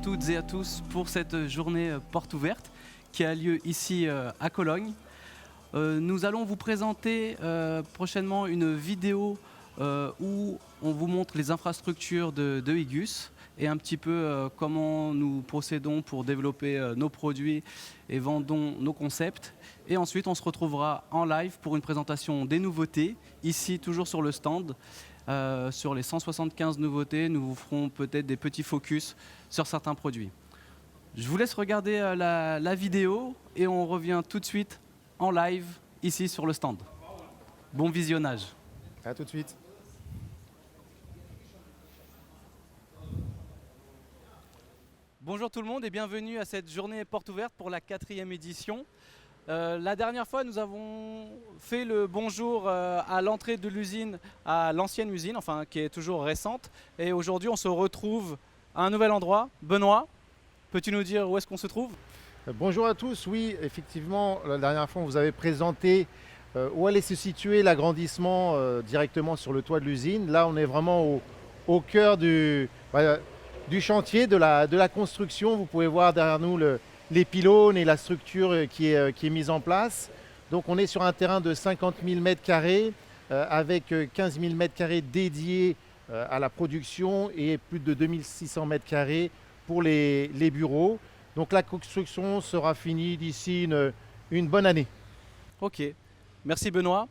toutes et à tous pour cette journée porte ouverte qui a lieu ici à Cologne. Nous allons vous présenter prochainement une vidéo où on vous montre les infrastructures de Higus et un petit peu comment nous procédons pour développer nos produits et vendons nos concepts. Et ensuite, on se retrouvera en live pour une présentation des nouveautés, ici toujours sur le stand. Sur les 175 nouveautés, nous vous ferons peut-être des petits focus sur certains produits. Je vous laisse regarder la vidéo et on revient tout de suite en live ici sur le stand. Bon visionnage. À tout de suite. Bonjour tout le monde et bienvenue à cette journée porte ouverte pour la 4e édition. La dernière fois, nous avons fait le bonjour à l'entrée de l'usine, à l'ancienne usine, enfin qui est toujours récente. Et aujourd'hui, on se retrouve à un nouvel endroit. Benoît, peux-tu nous dire où est-ce qu'on se trouve ? Bonjour à tous. Oui, effectivement, la dernière fois, on vous avait présenté où allait se situer l'agrandissement directement sur le toit de l'usine. Là, on est vraiment au cœur du chantier, de la construction. Vous pouvez voir derrière nous les pylônes et la structure qui est mise en place. Donc on est sur un terrain de 50 000 m² avec 15 000 m² dédiés à la production et plus de 2600 m² pour les bureaux. Donc la construction sera finie d'ici une bonne année. Ok, merci Benoît.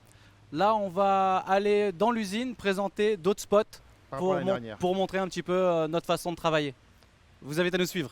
Là, on va aller dans l'usine présenter d'autres spots pour montrer un petit peu notre façon de travailler. Vous avez à nous suivre.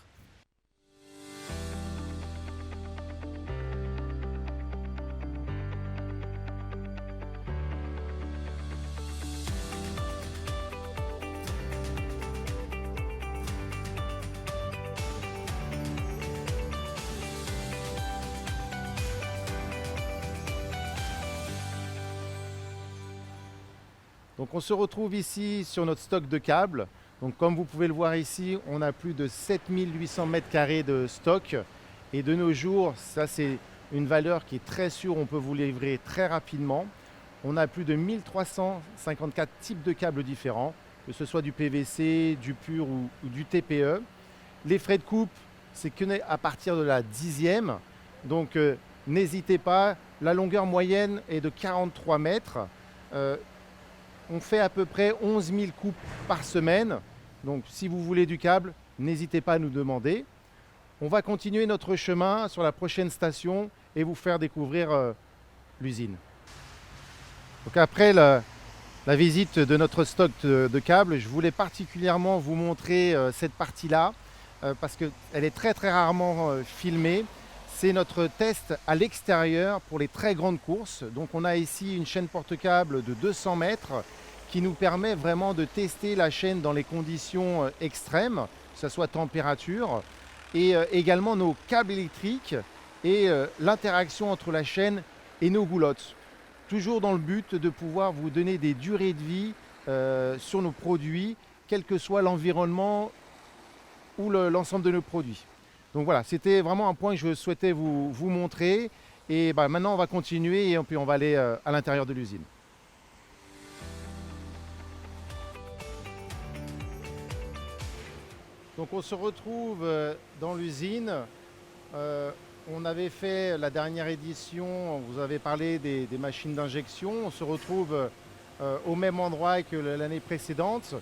Donc on se retrouve ici sur notre stock de câbles. Donc comme vous pouvez le voir ici, on a plus de 7800 m² de stock. Et de nos jours, ça c'est une valeur qui est très sûre, on peut vous livrer très rapidement. On a plus de 1354 types de câbles différents, que ce soit du PVC, du pur ou du TPE. Les frais de coupe, c'est que à partir de la 10e. Donc n'hésitez pas, la longueur moyenne est de 43 mètres. On fait à peu près 11 000 coupes par semaine. Donc si vous voulez du câble, n'hésitez pas à nous demander. On va continuer notre chemin sur la prochaine station et vous faire découvrir l'usine. Donc après la visite de notre stock de câbles, je voulais particulièrement vous montrer cette partie-là parce qu'elle est très rarement filmée. C'est notre test à l'extérieur pour les très grandes courses. Donc on a ici une chaîne porte-câble de 200 mètres qui nous permet vraiment de tester la chaîne dans les conditions extrêmes, que ce soit température, et également nos câbles électriques et l'interaction entre la chaîne et nos goulottes. Toujours dans le but de pouvoir vous donner des durées de vie sur nos produits, quel que soit l'environnement ou l'ensemble de nos produits. Donc voilà, c'était vraiment un point que je souhaitais vous montrer. Et maintenant, on va continuer et puis on va aller à l'intérieur de l'usine. Donc on se retrouve dans l'usine. On avait fait la dernière édition, on vous avait parlé des machines d'injection. On se retrouve au même endroit que l'année précédente.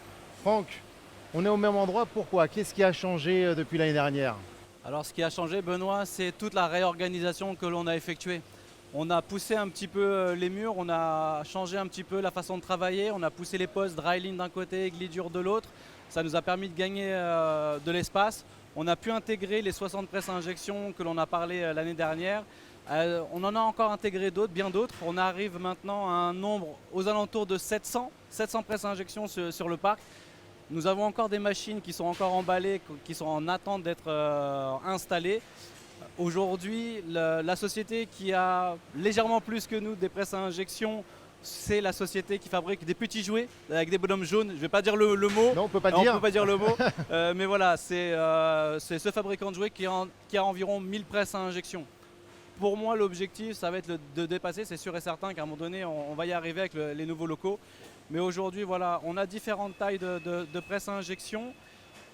Franck, on est au même endroit, pourquoi? Qu'est-ce qui a changé depuis l'année dernière? Alors ce qui a changé, Benoît, c'est toute la réorganisation que l'on a effectuée. On a poussé un petit peu les murs, on a changé un petit peu la façon de travailler, on a poussé les postes dryling d'un côté, Glidur de l'autre. Ça nous a permis de gagner de l'espace. On a pu intégrer les 60 presses à injection que l'on a parlé l'année dernière. On en a encore intégré d'autres, bien d'autres. On arrive maintenant à un nombre aux alentours de 700 presses à injection sur le parc. Nous avons encore des machines qui sont encore emballées, qui sont en attente d'être installées. Aujourd'hui, la société qui a légèrement plus que nous des presses à injection, c'est la société qui fabrique des petits jouets avec des bonhommes jaunes. Je ne vais pas dire le mot. Non, on ne peut pas on dire. peut pas dire le mot. Mais voilà, c'est ce fabricant de jouets qui a environ 1000 presses à injection. Pour moi, l'objectif, ça va être de dépasser. C'est sûr et certain qu'à un moment donné, on va y arriver avec les nouveaux locaux. Mais aujourd'hui, voilà, on a différentes tailles de presses à injection.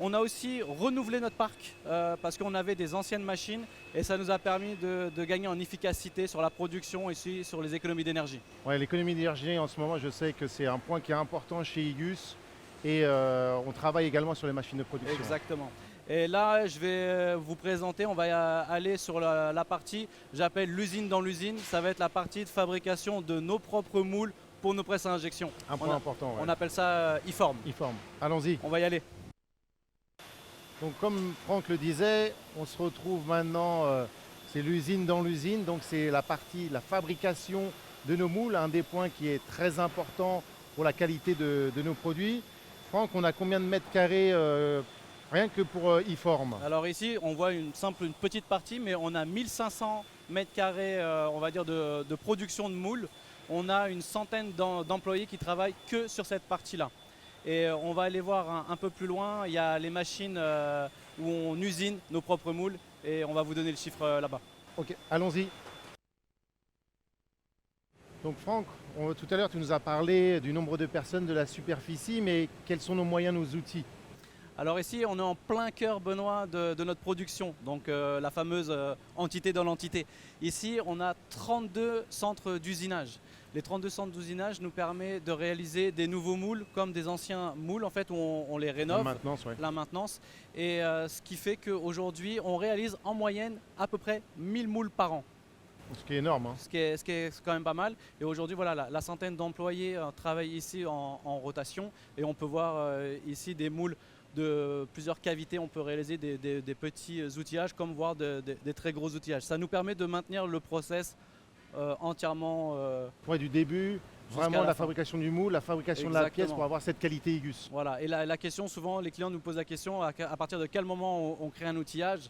On a aussi renouvelé notre parc parce qu'on avait des anciennes machines et ça nous a permis de gagner en efficacité sur la production et aussi sur les économies d'énergie. Ouais, l'économie d'énergie, en ce moment, je sais que c'est un point qui est important chez Igus et on travaille également sur les machines de production. Exactement. Et là, je vais vous présenter, on va aller sur la partie, j'appelle l'usine dans l'usine. Ça va être la partie de fabrication de nos propres moules pour nos presses à injection. Un point important. Ouais. On appelle ça e-form. E-form. Allons-y. On va y aller. Donc comme Franck le disait, on se retrouve maintenant, c'est l'usine dans l'usine, donc c'est la partie, la fabrication de nos moules, un des points qui est très important pour la qualité de nos produits. Franck, on a combien de mètres carrés rien que pour e-form? Alors ici, on voit une petite partie, mais on a 1500 mètres carrés, on va dire, de production de moules. On a une centaine d'employés qui travaillent que sur cette partie-là. Et on va aller voir un peu plus loin, il y a les machines où on usine nos propres moules et on va vous donner le chiffre là-bas. Ok, allons-y. Donc Franck, tout à l'heure tu nous as parlé du nombre de personnes, de la superficie, mais quels sont nos moyens, nos outils? Alors ici, on est en plein cœur, Benoît, de notre production, donc la fameuse entité dans l'entité. Ici, on a 32 centres d'usinage. Les 32 centres d'usinage nous permettent de réaliser des nouveaux moules comme des anciens moules. En fait, on les rénove. La maintenance, ouais. La maintenance. Et ce qui fait qu'aujourd'hui, on réalise en moyenne à peu près 1000 moules par an. Ce qui est énorme. Hein. Ce qui est quand même pas mal. Et aujourd'hui, voilà, la centaine d'employés travaillent ici en rotation. Et on peut voir ici des moules de plusieurs cavités. On peut réaliser des petits outillages comme voir des très gros outillages. Ça nous permet de maintenir le process entièrement ouais, du début, vraiment la fabrication du moule, la fabrication de la pièce pour avoir cette qualité Igus. Voilà, et la question, souvent les clients nous posent la question à partir de quel moment on crée un outillage.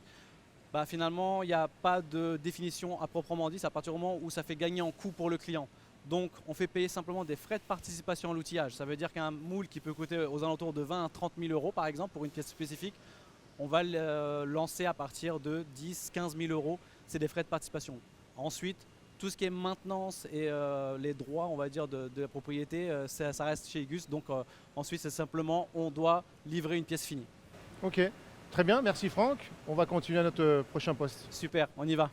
Bah, finalement, il n'y a pas de définition à proprement dit, c'est à partir du moment où ça fait gagner en coût pour le client. Donc on fait payer simplement des frais de participation à l'outillage. Ça veut dire qu'un moule qui peut coûter aux alentours de 20 à 30 000 euros par exemple pour une pièce spécifique, on va le lancer à partir de 10 15 000 euros, c'est des frais de participation. Ensuite, tout ce qui est maintenance et les droits, on va dire, de la propriété, ça reste chez Igus. Donc ensuite, c'est simplement, on doit livrer une pièce finie. Ok, très bien, merci Franck. On va continuer à notre prochain poste. Super, on y va.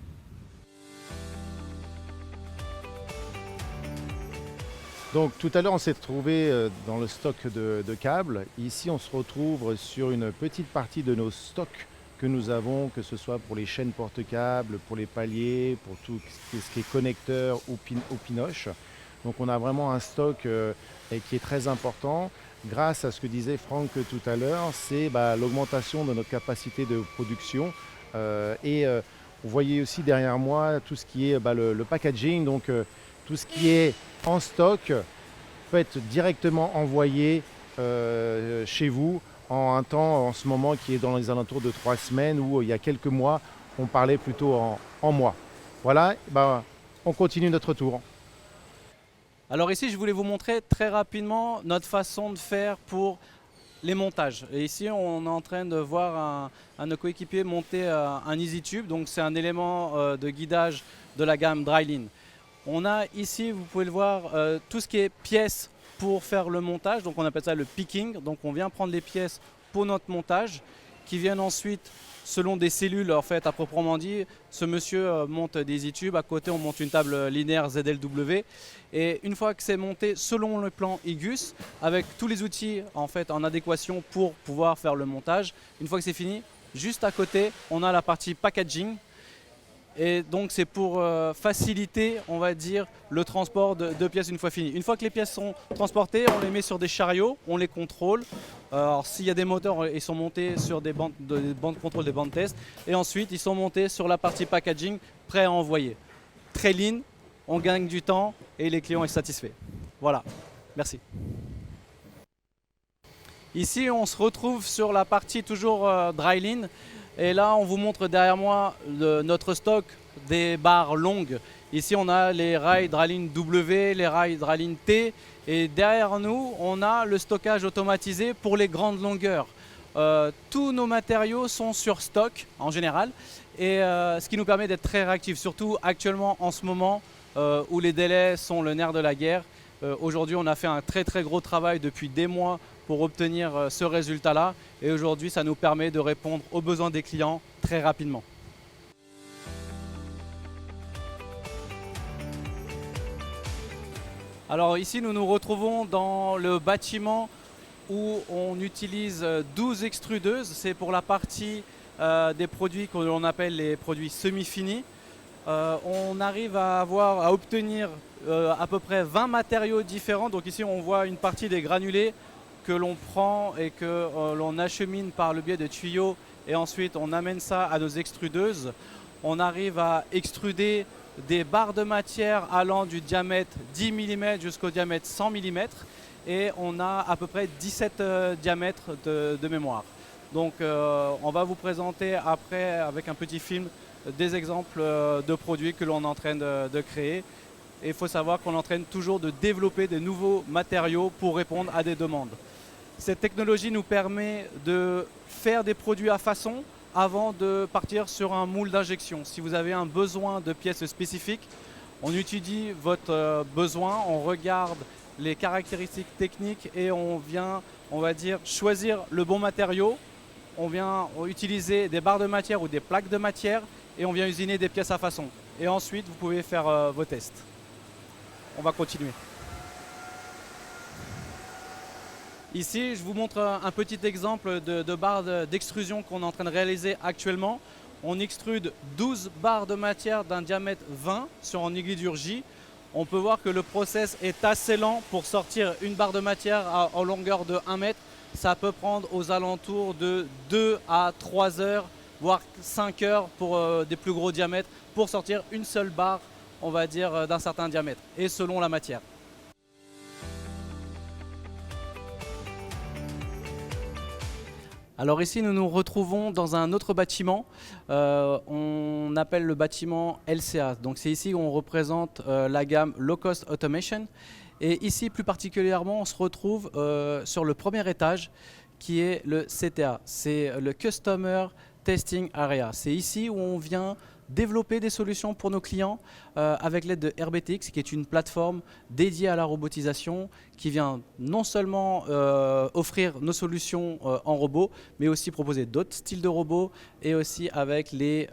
Donc tout à l'heure, on s'est trouvé dans le stock de câbles. Ici, on se retrouve sur une petite partie de nos stocks que nous avons, que ce soit pour les chaînes porte-câbles, pour les paliers, pour tout ce qui est connecteur ou pinoche. Donc on a vraiment un stock qui est très important. Grâce à ce que disait Franck tout à l'heure, c'est l'augmentation de notre capacité de production. Vous voyez aussi derrière moi tout ce qui est le packaging, donc tout ce qui est en stock peut être directement envoyé chez vous en un temps en ce moment qui est dans les alentours de 3 semaines, où il y a quelques mois on parlait plutôt en mois. Voilà, on continue notre tour. Alors ici, je voulais vous montrer très rapidement notre façon de faire pour les montages. Et ici, on est en train de voir un de nos coéquipiers monter un EasyTube. Donc c'est un élément de guidage de la gamme Dryline. On a ici, vous pouvez le voir, tout ce qui est pièces pour faire le montage. Donc on appelle ça le picking. Donc on vient prendre les pièces pour notre montage qui viennent ensuite selon des cellules en fait à proprement dit. Ce monsieur monte des EasyTube. À côté, on monte une table linéaire ZLW. Et une fois que c'est monté selon le plan Igus, avec tous les outils en fait en adéquation pour pouvoir faire le montage, une fois que c'est fini, juste à côté, on a la partie packaging. Et donc c'est pour faciliter, on va dire, le transport de pièces une fois fini. Une fois que les pièces sont transportées, on les met sur des chariots, on les contrôle. Alors s'il y a des moteurs, ils sont montés sur des bandes de contrôle, des bandes test. Et ensuite, ils sont montés sur la partie packaging, prêts à envoyer. Très lean, on gagne du temps et les clients sont satisfaits. Voilà, merci. Ici, on se retrouve sur la partie toujours Dryline. Et là, on vous montre derrière moi notre stock des barres longues. Ici, on a les rails Dryline W, les rails Dryline T. Et derrière nous, on a le stockage automatisé pour les grandes longueurs. Tous nos matériaux sont sur stock en général. Et ce qui nous permet d'être très réactifs, surtout actuellement en ce moment où les délais sont le nerf de la guerre. Aujourd'hui, on a fait un très gros travail depuis des mois pour obtenir ce résultat-là. Et aujourd'hui, ça nous permet de répondre aux besoins des clients très rapidement. Alors ici, nous nous retrouvons dans le bâtiment où on utilise 12 extrudeuses. C'est pour la partie des produits que l'on appelle les produits semi-finis. On arrive à obtenir à peu près 20 matériaux différents. Donc ici, on voit une partie des granulés que l'on prend et que l'on achemine par le biais de tuyaux. Et ensuite, on amène ça à nos extrudeuses. On arrive à extruder des barres de matière allant du diamètre 10 mm jusqu'au diamètre 100 mm. Et on a à peu près 17 diamètres de mémoire. Donc on va vous présenter après avec un petit film des exemples de produits que l'on est en train de créer. Et il faut savoir qu'on est en train toujours de développer de nouveaux matériaux pour répondre à des demandes. Cette technologie nous permet de faire des produits à façon avant de partir sur un moule d'injection. Si vous avez un besoin de pièces spécifiques, on étudie votre besoin, on regarde les caractéristiques techniques et on vient, on va dire, choisir le bon matériau. On vient utiliser des barres de matière ou des plaques de matière et on vient usiner des pièces à façon. Et ensuite, vous pouvez faire vos tests. On va continuer. Ici, je vous montre un petit exemple de barres d'extrusion qu'on est en train de réaliser actuellement. On extrude 12 barres de matière d'un diamètre 20 sur un aiguille J. On peut voir que le process est assez lent pour sortir une barre de matière en longueur de 1 mètre. Ça peut prendre aux alentours de 2 à 3 heures, voire 5 heures pour des plus gros diamètres, pour sortir une seule barre, on va dire, d'un certain diamètre, et selon la matière. Alors ici, nous nous retrouvons dans un autre bâtiment, on appelle le bâtiment LCA. Donc c'est ici où on représente la gamme Low Cost Automation. Et ici, plus particulièrement, on se retrouve sur le premier étage qui est le CTA. C'est le Customer Testing Area. C'est ici où on vient développer des solutions pour nos clients avec l'aide de RBTX, qui est une plateforme dédiée à la robotisation qui vient non seulement offrir nos solutions en robot, mais aussi proposer d'autres styles de robots et aussi avec les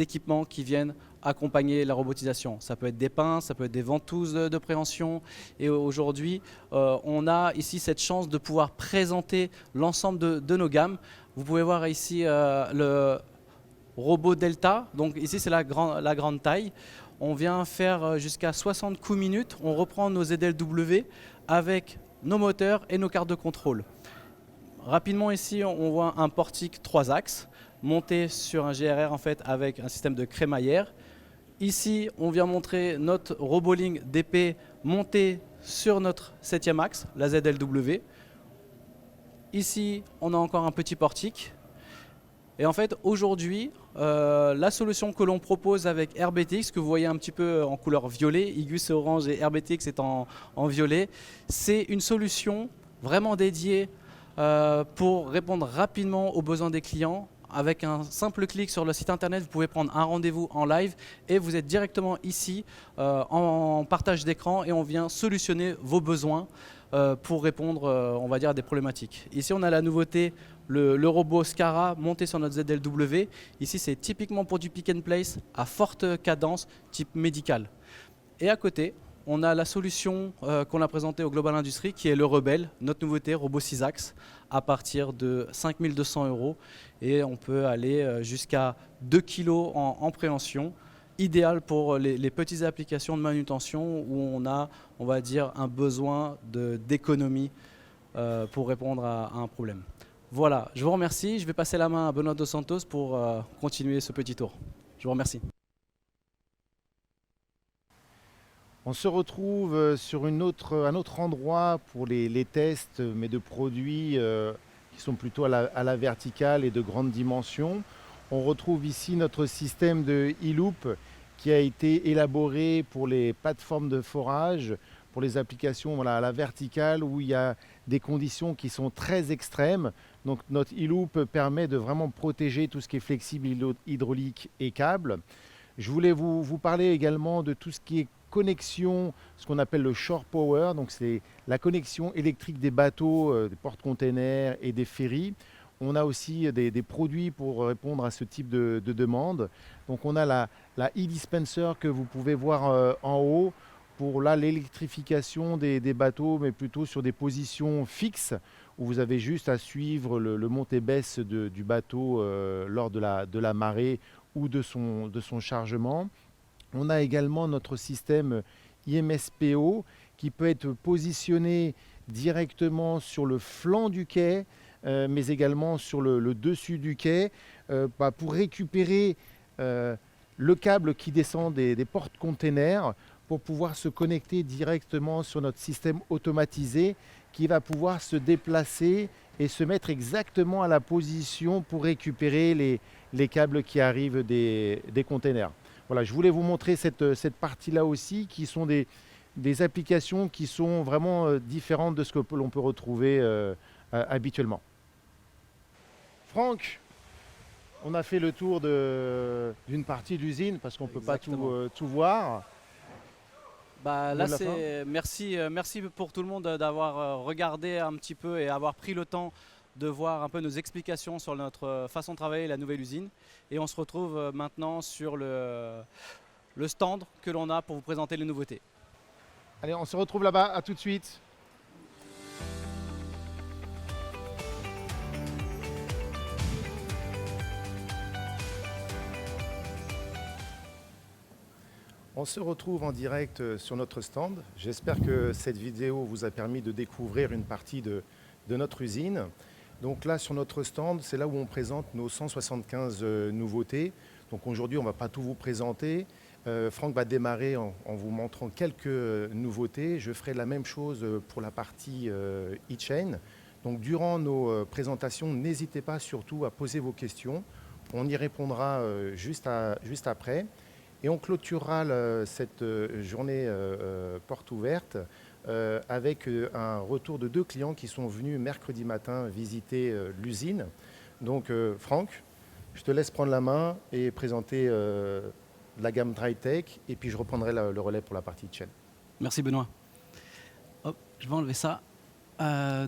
équipements qui viennent accompagner la robotisation. Ça peut être des pinces, ça peut être des ventouses de préhension. Et aujourd'hui, on a ici cette chance de pouvoir présenter l'ensemble de nos gammes. Vous pouvez voir ici le robot Delta. Donc ici, c'est la grande taille. On vient faire jusqu'à 60 coups minutes. On reprend nos ZLW avec nos moteurs et nos cartes de contrôle. Rapidement ici, on voit un portique 3 axes monté sur un GRR en fait avec un système de crémaillère. Ici, on vient montrer notre Roboling DP monté sur notre 7e axe, la ZLW. Ici, on a encore un petit portique. Et en fait, aujourd'hui, la solution que l'on propose avec RBTX, que vous voyez un petit peu en couleur violet, Igus c'est orange et RBTX est en violet, c'est une solution vraiment dédiée pour répondre rapidement aux besoins des clients. Avec un simple clic sur le site internet, vous pouvez prendre un rendez-vous en live et vous êtes directement ici en partage d'écran et on vient solutionner vos besoins pour répondre, on va dire, à des problématiques. Ici, on a la nouveauté, le robot Scara monté sur notre ZLW. Ici, c'est typiquement pour du pick and place à forte cadence, type médical. Et à côté, on a la solution qu'on a présentée au Global Industries qui est le Rebelle, notre nouveauté, robot 6 axes, à partir de 5 200 €. Et on peut aller jusqu'à 2 kg en préhension, idéal pour les petites applications de manutention où on a, on va dire, un besoin d'économie pour répondre à un problème. Voilà, je vous remercie. Je vais passer la main à Benoît Dos Santos pour continuer ce petit tour. Je vous remercie. On se retrouve sur un autre endroit pour les tests, mais de produits qui sont plutôt à la verticale et de grande dimension. On retrouve ici notre système de e-loop qui a été élaboré pour les plateformes de forage, pour les applications à la verticale où il y a des conditions qui sont très extrêmes. Donc notre e-loop permet de vraiment protéger tout ce qui est flexible, hydraulique et câble. Je voulais vous parler également de tout ce qui est connexion, ce qu'on appelle le shore power, donc c'est la connexion électrique des bateaux, des porte-containers et des ferries. On a aussi des produits pour répondre à ce type de demande. Donc on a la e-dispenser que vous pouvez voir en haut pour l'électrification des bateaux, mais plutôt sur des positions fixes où vous avez juste à suivre le montée-baisse du bateau lors de la marée ou de son chargement. On a également notre système IMSPO qui peut être positionné directement sur le flanc du quai, mais également sur le dessus du quai, pour récupérer le câble qui descend des porte-containers pour pouvoir se connecter directement sur notre système automatisé qui va pouvoir se déplacer et se mettre exactement à la position pour récupérer les câbles qui arrivent des containers. Voilà, je voulais vous montrer cette partie-là aussi, qui sont des applications qui sont vraiment différentes de ce que l'on peut retrouver habituellement. Franck, on a fait le tour d'une partie de l'usine parce qu'on ne peut pas tout voir. Bah, là, merci pour tout le monde d'avoir regardé un petit peu et avoir pris le temps de voir un peu nos explications sur notre façon de travailler la nouvelle usine. Et on se retrouve maintenant sur le stand que l'on a pour vous présenter les nouveautés. Allez, on se retrouve là-bas, à tout de suite. On se retrouve en direct sur notre stand. J'espère que cette vidéo vous a permis de découvrir une partie de notre usine. Donc là, sur notre stand, c'est là où on présente nos 175 nouveautés. Donc aujourd'hui, on ne va pas tout vous présenter. Franck va démarrer en vous montrant quelques nouveautés. Je ferai la même chose pour la partie e-chain. Donc durant nos présentations, n'hésitez pas surtout à poser vos questions. On y répondra juste après. Et on clôturera cette journée porte ouverte avec un retour de 2 clients qui sont venus mercredi matin visiter l'usine. Donc Franck, je te laisse prendre la main et présenter la gamme Drytech et puis je reprendrai le relais pour la partie chaîne. Merci Benoît. Hop, je vais enlever ça.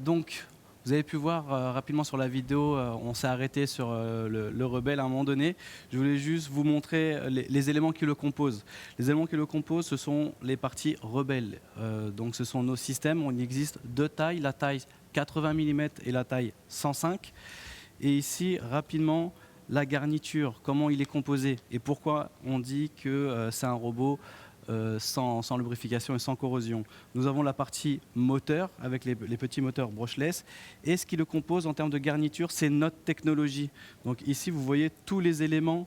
Donc, vous avez pu voir rapidement sur la vidéo, on s'est arrêté sur le Rebelle à un moment donné. Je voulais juste vous montrer les éléments qui le composent. Les éléments qui le composent, ce sont les parties Rebelle. Donc ce sont nos systèmes. On y existe 2 tailles, la taille 80 mm et la taille 105. Et ici, rapidement, la garniture, comment il est composé et pourquoi on dit que c'est un robot sans lubrification et sans corrosion. Nous avons la partie moteur avec les petits moteurs brushless et ce qui le compose en termes de garniture, c'est notre technologie. Donc ici, vous voyez tous les éléments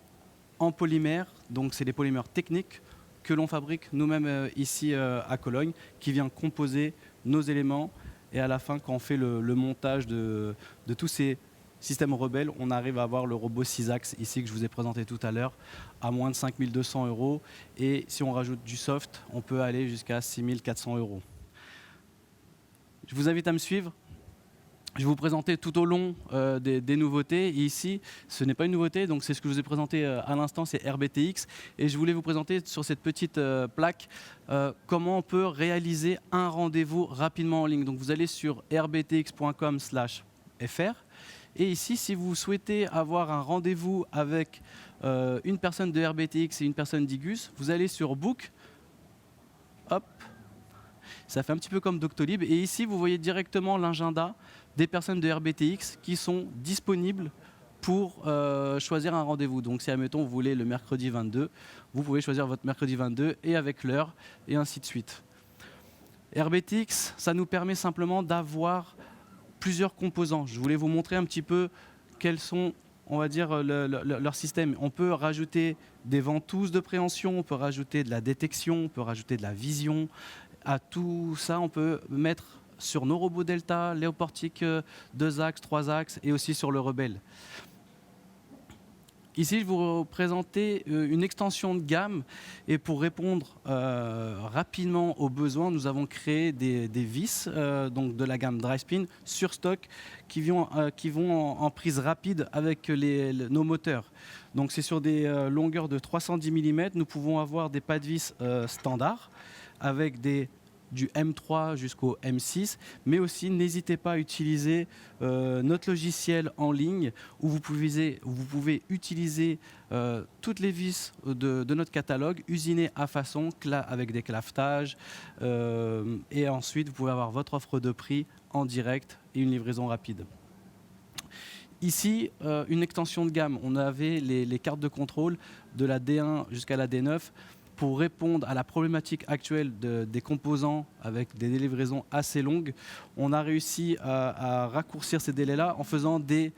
en polymère, donc c'est des polymères techniques que l'on fabrique nous-mêmes ici à Cologne, qui vient composer nos éléments et à la fin, quand on fait le montage de tous ces système Rebelle, on arrive à avoir le robot 6 axes ici que je vous ai présenté tout à l'heure à moins de 5 200 €. Et si on rajoute du soft, on peut aller jusqu'à 6 400 €. Je vous invite à me suivre. Je vais vous présenter tout au long des nouveautés. Et ici, ce n'est pas une nouveauté, donc c'est ce que je vous ai présenté à l'instant, c'est RBTX. Et je voulais vous présenter sur cette petite plaque comment on peut réaliser un rendez-vous rapidement en ligne. Donc vous allez sur rbtx.com/fr. Et ici, si vous souhaitez avoir un rendez-vous avec une personne de RBTX et une personne d'Igus, vous allez sur Book. Hop. Ça fait un petit peu comme Doctolib. Et ici, vous voyez directement l'agenda des personnes de RBTX qui sont disponibles pour choisir un rendez-vous. Donc si, admettons, vous voulez le mercredi 22, vous pouvez choisir votre mercredi 22 et avec l'heure, et ainsi de suite. RBTX, ça nous permet simplement d'avoir plusieurs composants. Je voulais vous montrer un petit peu quels sont, on va dire, leur système. On peut rajouter des ventouses de préhension, on peut rajouter de la détection, on peut rajouter de la vision. À tout ça, on peut mettre sur nos robots Delta, Léoportique 2 axes, 3 axes et aussi sur le Rebelle. Ici, je vous présenter une extension de gamme et pour répondre rapidement aux besoins, nous avons créé des vis donc de la gamme Dryspin sur stock qui vont en prise rapide avec nos moteurs. Donc c'est sur des longueurs de 310 mm, nous pouvons avoir des pas de vis standards avec du M3 jusqu'au M6, mais aussi n'hésitez pas à utiliser notre logiciel en ligne où vous pouvez utiliser toutes les vis de notre catalogue, usinées à façon avec des claffetages, et ensuite vous pouvez avoir votre offre de prix en direct et une livraison rapide. Ici, une extension de gamme. On avait les cartes de contrôle de la D1 jusqu'à la D9 pour répondre à la problématique actuelle des composants avec des livraisons assez longues. On a réussi à raccourcir ces délais-là en faisant des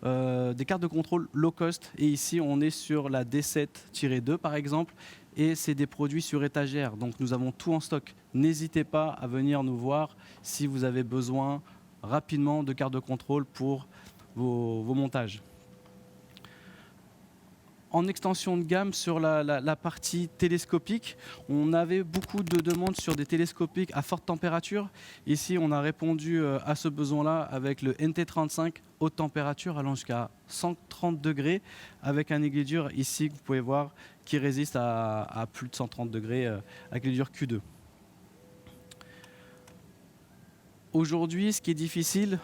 cartes de contrôle low cost. Et ici, on est sur la D7-2 par exemple. Et c'est des produits sur étagère. Donc nous avons tout en stock. N'hésitez pas à venir nous voir si vous avez besoin rapidement de cartes de contrôle pour vos montages. En extension de gamme, sur la partie télescopique, on avait beaucoup de demandes sur des télescopiques à forte température. Ici, on a répondu à ce besoin-là avec le NT35 haute température allant jusqu'à 130 degrés, avec un aiguille dure ici que vous pouvez voir qui résiste à plus de 130 degrés avec l'aiguille dure Q2. Aujourd'hui, ce qui est difficile,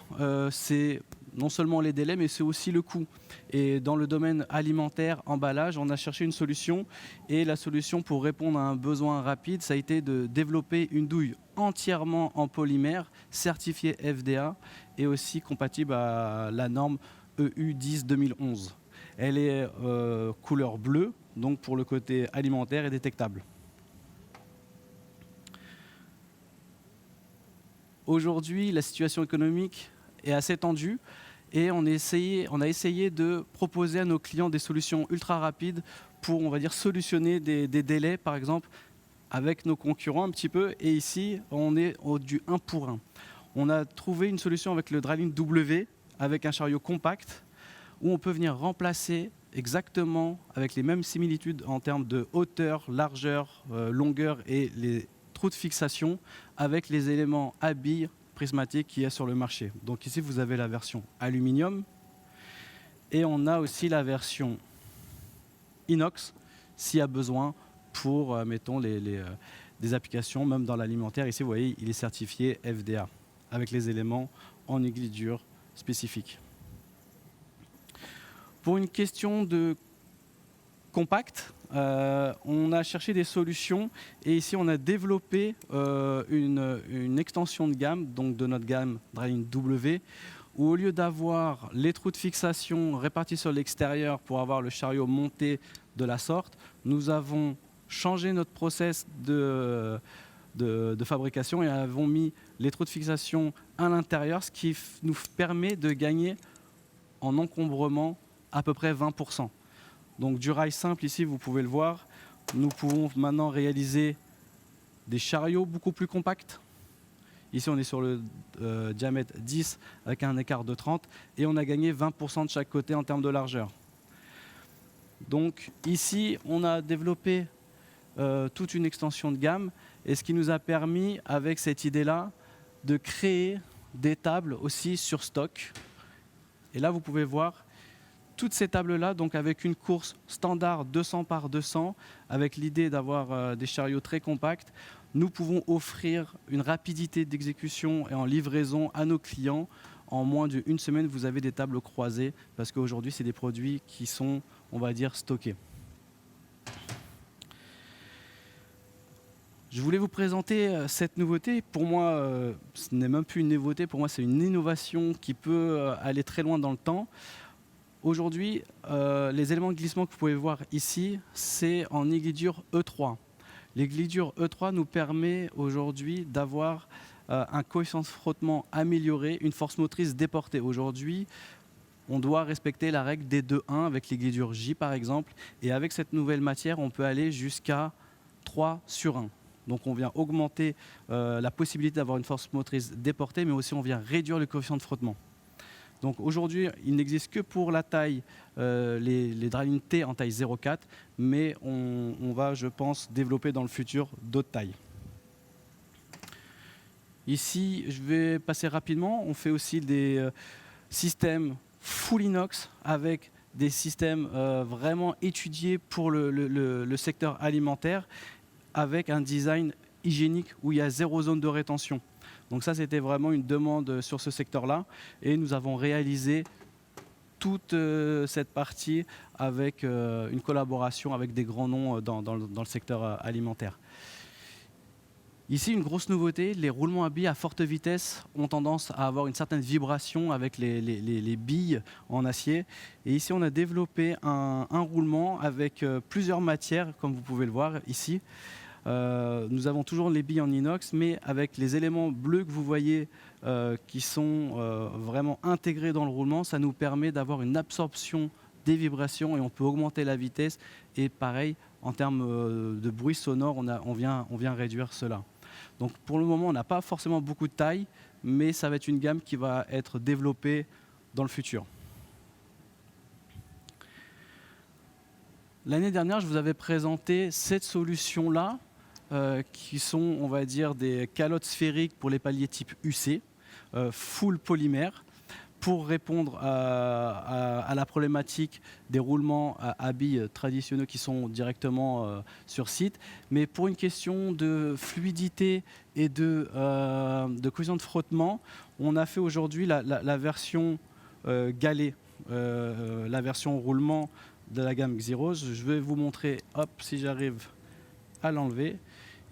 c'est non seulement les délais, mais c'est aussi le coût. Et dans le domaine alimentaire, emballage, on a cherché une solution. Et la solution pour répondre à un besoin rapide, ça a été de développer une douille entièrement en polymère, certifiée FDA et aussi compatible à la norme EU 10-2011. Elle est couleur bleue, donc pour le côté alimentaire et détectable. Aujourd'hui, la situation économique est assez tendue et on a essayé de proposer à nos clients des solutions ultra rapides pour, on va dire, solutionner des délais, par exemple, avec nos concurrents un petit peu. Et ici, on est du 1 pour 1. On a trouvé une solution avec le Dryling W, avec un chariot compact, où on peut venir remplacer exactement, avec les mêmes similitudes en termes de hauteur, largeur, longueur et les trous de fixation, avec les éléments à billes prismatiques qu'il y a sur le marché. Donc ici, vous avez la version aluminium et on a aussi la version inox s'il y a besoin pour, mettons, des applications, même dans l'alimentaire. Ici, vous voyez, il est certifié FDA avec les éléments en aiguille dure spécifiques. Pour une question de compact, on a cherché des solutions et ici on a développé une extension de gamme, donc de notre gamme Dryling W, où au lieu d'avoir les trous de fixation répartis sur l'extérieur pour avoir le chariot monté de la sorte, nous avons changé notre process de fabrication et avons mis les trous de fixation à l'intérieur, ce qui nous permet de gagner en encombrement à peu près 20%. Donc du rail simple, ici vous pouvez le voir, nous pouvons maintenant réaliser des chariots beaucoup plus compacts. Ici on est sur le diamètre 10 avec un écart de 30 et on a gagné 20% de chaque côté en termes de largeur. Donc ici on a développé toute une extension de gamme et ce qui nous a permis avec cette idée-là de créer des tables aussi sur stock. Et là vous pouvez voir toutes ces tables-là, donc avec une course standard 200 par 200, avec l'idée d'avoir des chariots très compacts, nous pouvons offrir une rapidité d'exécution et en livraison à nos clients. En moins d'une semaine, vous avez des tables croisées, parce qu'aujourd'hui, c'est des produits qui sont, on va dire, stockés. Je voulais vous présenter cette nouveauté. Pour moi, ce n'est même plus une nouveauté, pour moi, c'est une innovation qui peut aller très loin dans le temps. Aujourd'hui, les éléments de glissement que vous pouvez voir ici, c'est en aiguille dure E3. L'aiguille dure E3 nous permet aujourd'hui d'avoir un coefficient de frottement amélioré, une force motrice déportée. Aujourd'hui, on doit respecter la règle des 2-1 avec l'aiguille dure J par exemple. Et avec cette nouvelle matière, on peut aller jusqu'à 3/1. Donc on vient augmenter la possibilité d'avoir une force motrice déportée, mais aussi on vient réduire le coefficient de frottement. Donc aujourd'hui, il n'existe que pour la taille, les Dryling T en taille 0,4, mais on va, je pense, développer dans le futur d'autres tailles. Ici, je vais passer rapidement. On fait aussi des systèmes full inox avec des systèmes vraiment étudiés pour le secteur alimentaire avec un design hygiénique où il y a 0 zone de rétention. Donc ça, c'était vraiment une demande sur ce secteur-là. Et nous avons réalisé toute cette partie avec une collaboration avec des grands noms dans le secteur alimentaire. Ici, une grosse nouveauté, les roulements à billes à forte vitesse ont tendance à avoir une certaine vibration avec les billes en acier. Et ici, on a développé un roulement avec plusieurs matières, comme vous pouvez le voir ici. Nous avons toujours les billes en inox, mais avec les éléments bleus que vous voyez qui sont vraiment intégrés dans le roulement, ça nous permet d'avoir une absorption des vibrations et on peut augmenter la vitesse. Et pareil, en termes de bruit sonore, on vient réduire cela. Donc pour le moment, on n'a pas forcément beaucoup de taille, mais ça va être une gamme qui va être développée dans le futur. L'année dernière, je vous avais présenté cette solution-là, qui sont, on va dire, des calottes sphériques pour les paliers type UC, full polymère, pour répondre à la problématique des roulements à billes traditionnels qui sont directement sur site. Mais pour une question de fluidité et de cohésion de frottement, on a fait aujourd'hui la version galée, la version roulement de la gamme Xyros. Je vais vous montrer, hop, si j'arrive à l'enlever.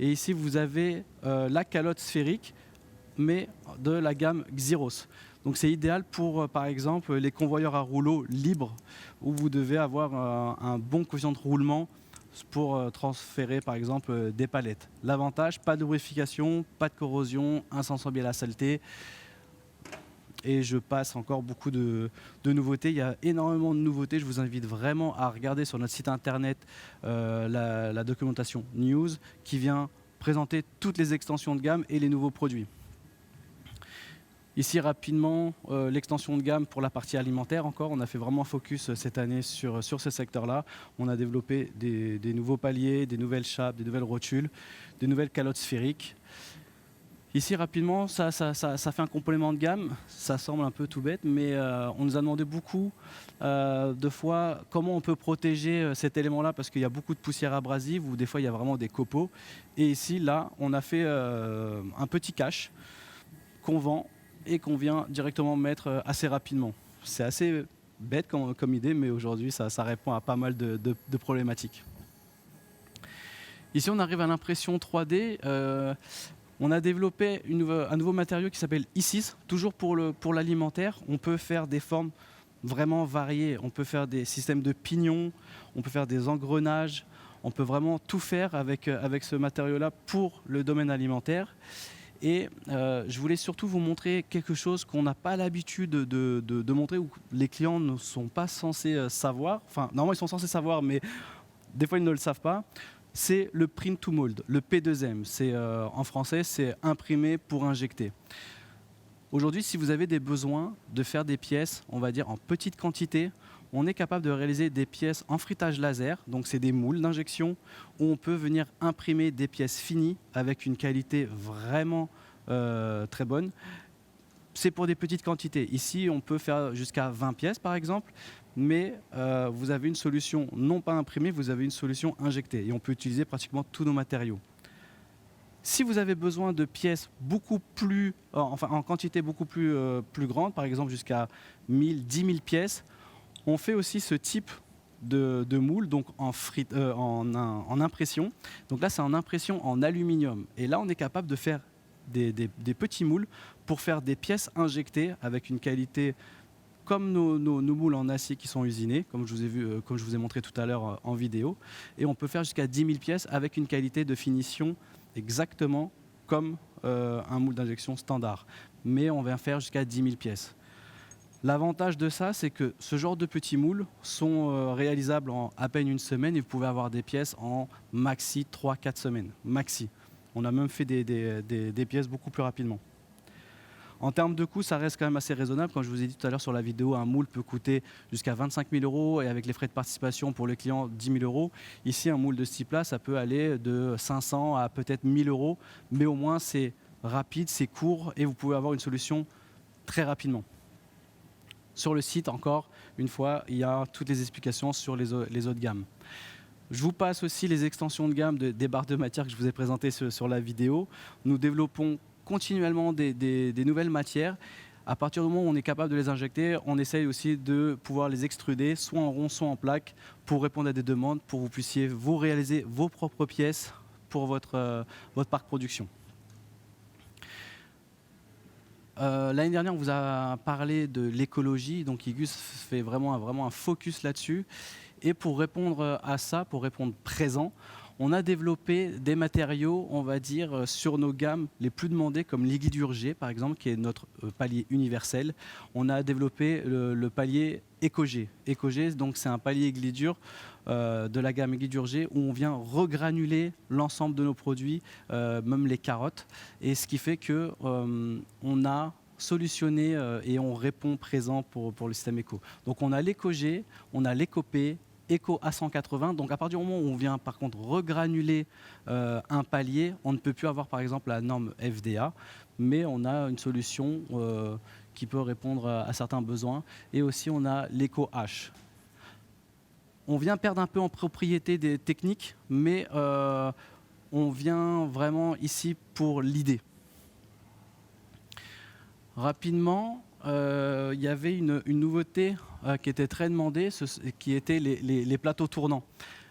Et ici, vous avez la calotte sphérique, mais de la gamme Xyros. Donc c'est idéal pour, par exemple, les convoyeurs à rouleau libres, où vous devez avoir un bon quotient de roulement pour transférer, par exemple, des palettes. L'avantage, pas de lubrification, pas de corrosion, insensible à la saleté. Et je passe encore beaucoup de nouveautés. Il y a énormément de nouveautés. Je vous invite vraiment à regarder sur notre site internet la documentation news qui vient présenter toutes les extensions de gamme et les nouveaux produits. Ici, rapidement, l'extension de gamme pour la partie alimentaire encore. On a fait vraiment focus cette année sur ce secteur-là. On a développé des nouveaux paliers, des nouvelles chapes, des nouvelles rotules, des nouvelles calottes sphériques. Ici, rapidement, ça fait un complément de gamme. Ça semble un peu tout bête, mais on nous a demandé beaucoup de fois comment on peut protéger cet élément-là, parce qu'il y a beaucoup de poussière abrasive ou des fois il y a vraiment des copeaux. Et ici, là, on a fait un petit cache qu'on vend et qu'on vient directement mettre assez rapidement. C'est assez bête comme idée, mais aujourd'hui, ça répond à pas mal de problématiques. Ici, on arrive à l'impression 3D. On a développé un nouveau matériau qui s'appelle E6, toujours pour l'alimentaire. On peut faire des formes vraiment variées. On peut faire des systèmes de pignons, on peut faire des engrenages. On peut vraiment tout faire avec ce matériau-là pour le domaine alimentaire. Et je voulais surtout vous montrer quelque chose qu'on n'a pas l'habitude de montrer, ou les clients ne sont pas censés savoir. Enfin, normalement, ils sont censés savoir, mais des fois, ils ne le savent pas. C'est le print to mold, le P2M. En français, c'est imprimer pour injecter. Aujourd'hui, si vous avez des besoins de faire des pièces, on va dire en petite quantité, on est capable de réaliser des pièces en frittage laser, donc c'est des moules d'injection, où on peut venir imprimer des pièces finies avec une qualité vraiment très bonne. C'est pour des petites quantités. Ici, on peut faire jusqu'à 20 pièces par exemple, mais vous avez une solution non pas imprimée, vous avez une solution injectée, et on peut utiliser pratiquement tous nos matériaux. Si vous avez besoin de pièces beaucoup plus, en quantité beaucoup plus grande, par exemple jusqu'à 1000, 10 000 pièces, on fait aussi ce type de moule, donc en impression. Donc là, c'est en impression en aluminium. Et là, on est capable de faire des petits moules pour faire des pièces injectées avec une qualité comme nos moules en acier qui sont usinés, comme je vous ai montré tout à l'heure en vidéo. Et on peut faire jusqu'à 10 000 pièces avec une qualité de finition exactement comme un moule d'injection standard. Mais on va faire jusqu'à 10 000 pièces. L'avantage de ça, c'est que ce genre de petits moules sont réalisables en à peine une semaine et vous pouvez avoir des pièces en maxi 3-4 semaines. Maxi. On a même fait des pièces beaucoup plus rapidement. En termes de coût, ça reste quand même assez raisonnable. Comme je vous ai dit tout à l'heure sur la vidéo, un moule peut coûter jusqu'à 25 000 € et avec les frais de participation pour le client, 10 000 €. Ici, un moule de ce type-là, ça peut aller de 500 à peut-être 1 000 €. Mais au moins, c'est rapide, c'est court et vous pouvez avoir une solution très rapidement. Sur le site, encore une fois, il y a toutes les explications sur les autres gammes. Je vous passe aussi les extensions de gamme des barres de matière que je vous ai présentées sur la vidéo. Nous développons continuellement des nouvelles matières. À partir du moment où on est capable de les injecter, on essaye aussi de pouvoir les extruder, soit en rond, soit en plaque, pour répondre à des demandes, pour que vous puissiez vous réaliser vos propres pièces pour votre parc production. L'année dernière, on vous a parlé de l'écologie, donc IGUS fait vraiment un focus là-dessus. Et pour répondre à ça, pour répondre présent, on a développé des matériaux, on va dire, sur nos gammes les plus demandées, comme l'Iguidurgé, par exemple, qui est notre palier universel. On a développé le palier EcoG. EcoG, donc c'est un palier Iglidur de la gamme Iglidur-G où on vient regranuler l'ensemble de nos produits, même les carottes. Et ce qui fait que on a solutionné et on répond présent pour le système éco. Donc on a l'EcoG, on a l'EcoP, Eco A180, donc à partir du moment où on vient par contre regranuler un palier, on ne peut plus avoir par exemple la norme FDA, mais on a une solution qui peut répondre à certains besoins. Et aussi on a l'Eco H. On vient perdre un peu en propriété des techniques, mais on vient vraiment ici pour l'idée. Rapidement, il y avait une nouveauté qui était très demandée, qui étaient les plateaux tournants.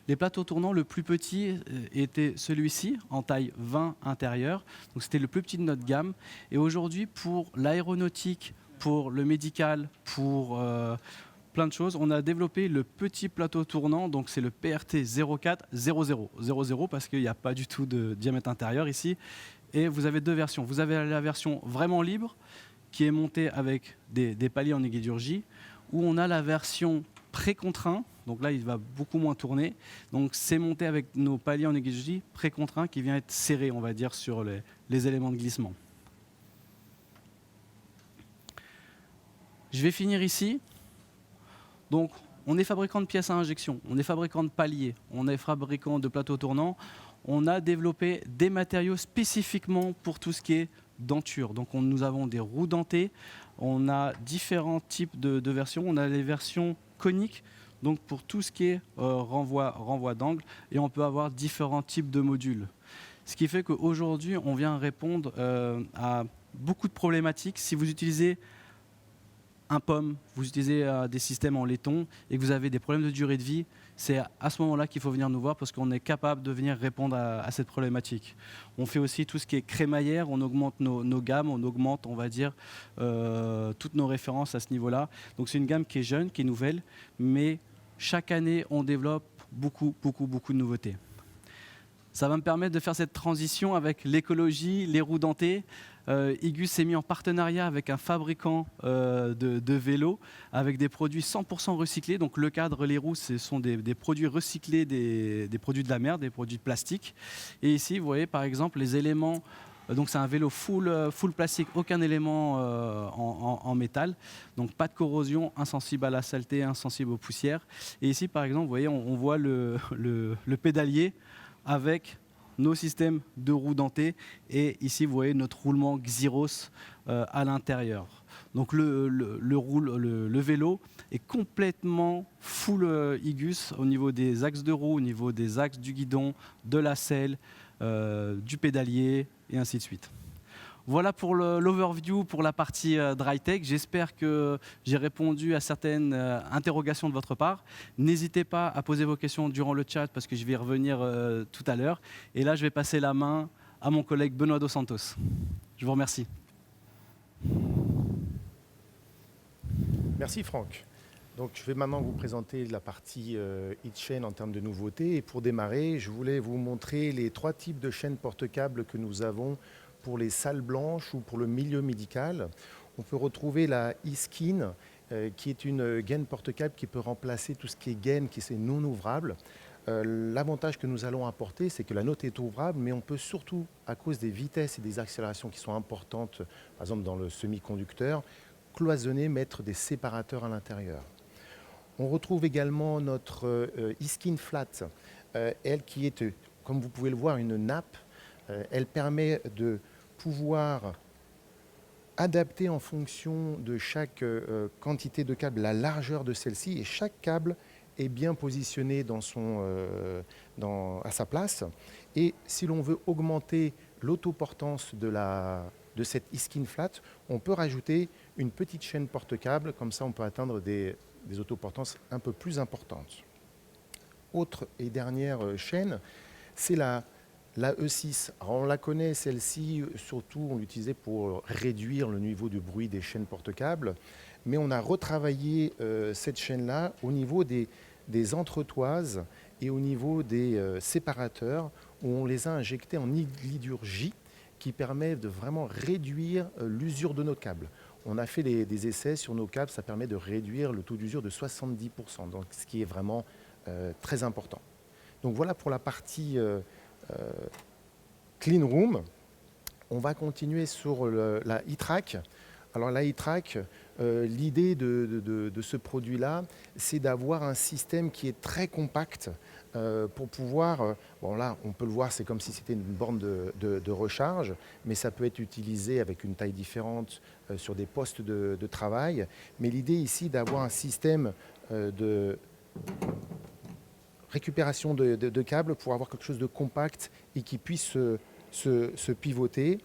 Les plateaux tournants, le plus petit était celui-ci, en taille 20 intérieure. Donc c'était le plus petit de notre gamme. Et aujourd'hui, pour l'aéronautique, pour le médical, pour plein de choses, on a développé le petit plateau tournant. Donc c'est le PRT 0400. Parce qu'il n'y a pas du tout de diamètre intérieur ici. Et vous avez deux versions. Vous avez la version vraiment libre, qui est montée avec des paliers en Iglidur-J, où on a la version pré-contraint, donc là il va beaucoup moins tourner, donc c'est monté avec nos paliers en Iglidur-J pré-contraint qui vient être serré, on va dire, sur les éléments de glissement. Je vais finir ici. Donc on est fabricant de pièces à injection, on est fabricant de paliers, on est fabricant de plateaux tournants, on a développé des matériaux spécifiquement pour tout ce qui est denture. Donc nous avons des roues dentées, on a différents types de versions. On a les versions coniques, donc pour tout ce qui est renvoi d'angle, et on peut avoir différents types de modules. Ce qui fait qu'aujourd'hui, on vient répondre à beaucoup de problématiques. Si vous utilisez un pomme, vous utilisez des systèmes en laiton et que vous avez des problèmes de durée de vie, c'est à ce moment-là qu'il faut venir nous voir parce qu'on est capable de venir répondre à cette problématique. On fait aussi tout ce qui est crémaillère, on augmente nos gammes, on augmente, on va dire, toutes nos références à ce niveau-là. Donc c'est une gamme qui est jeune, qui est nouvelle, mais chaque année, on développe beaucoup de nouveautés. Ça va me permettre de faire cette transition avec l'écologie, les roues dentées. IGUS s'est mis en partenariat avec un fabricant de vélos avec des produits 100% recyclés. Donc le cadre, les roues, ce sont des produits recyclés, des produits de la mer, des produits de plastique. Et ici, vous voyez par exemple les éléments. Donc c'est un vélo full plastique, aucun élément en métal. Donc pas de corrosion, insensible à la saleté, insensible aux poussières. Et ici par exemple, vous voyez, on voit le pédalier avec nos systèmes de roues dentées et ici vous voyez notre roulement Xyros à l'intérieur. Donc le vélo est complètement full IGUS au niveau des axes de roue, au niveau des axes du guidon, de la selle, du pédalier et ainsi de suite. Voilà pour l'overview pour la partie dry tech. J'espère que j'ai répondu à certaines interrogations de votre part. N'hésitez pas à poser vos questions durant le chat parce que je vais y revenir tout à l'heure. Et là, je vais passer la main à mon collègue Benoît Dos Santos. Je vous remercie. Merci Franck. Donc, je vais maintenant vous présenter la partie heat-chain en termes de nouveautés. Et pour démarrer, je voulais vous montrer les 3 types de chaînes porte-câbles que nous avons pour les salles blanches ou pour le milieu médical. On peut retrouver la e-skin, qui est une gaine porte-câble qui peut remplacer tout ce qui est gaine qui est non ouvrable. L'avantage que nous allons apporter, c'est que la note est ouvrable, mais on peut surtout, à cause des vitesses et des accélérations qui sont importantes, par exemple dans le semi-conducteur, cloisonner, mettre des séparateurs à l'intérieur. On retrouve également notre e-skin flat, elle qui est, comme vous pouvez le voir, une nappe. Elle permet de pouvoir adapter en fonction de chaque quantité de câble la largeur de celle-ci, et chaque câble est bien positionné à sa place. Et si l'on veut augmenter l'autoportance de cette iskin flat, on peut rajouter une petite chaîne porte-câble, comme ça on peut atteindre des autoportances un peu plus importantes. Autre et dernière chaîne, c'est la E6. Alors on la connaît, celle-ci, surtout on l'utilisait pour réduire le niveau de bruit des chaînes porte-câbles, mais on a retravaillé cette chaîne-là au niveau des entretoises et au niveau des séparateurs, où on les a injectés en iglidure J, qui permet de vraiment réduire l'usure de nos câbles. On a fait des essais sur nos câbles, ça permet de réduire le taux d'usure de 70%, donc ce qui est vraiment très important. Donc voilà pour la partie clean room. On va continuer sur la e-track. Alors la e-track, l'idée de ce produit-là, c'est d'avoir un système qui est très compact pour pouvoir, bon là on peut le voir, c'est comme si c'était une borne de recharge, mais ça peut être utilisé avec une taille différente sur des postes de travail. Mais l'idée ici d'avoir un système de récupération de câbles pour avoir quelque chose de compact et qui puisse se pivoter.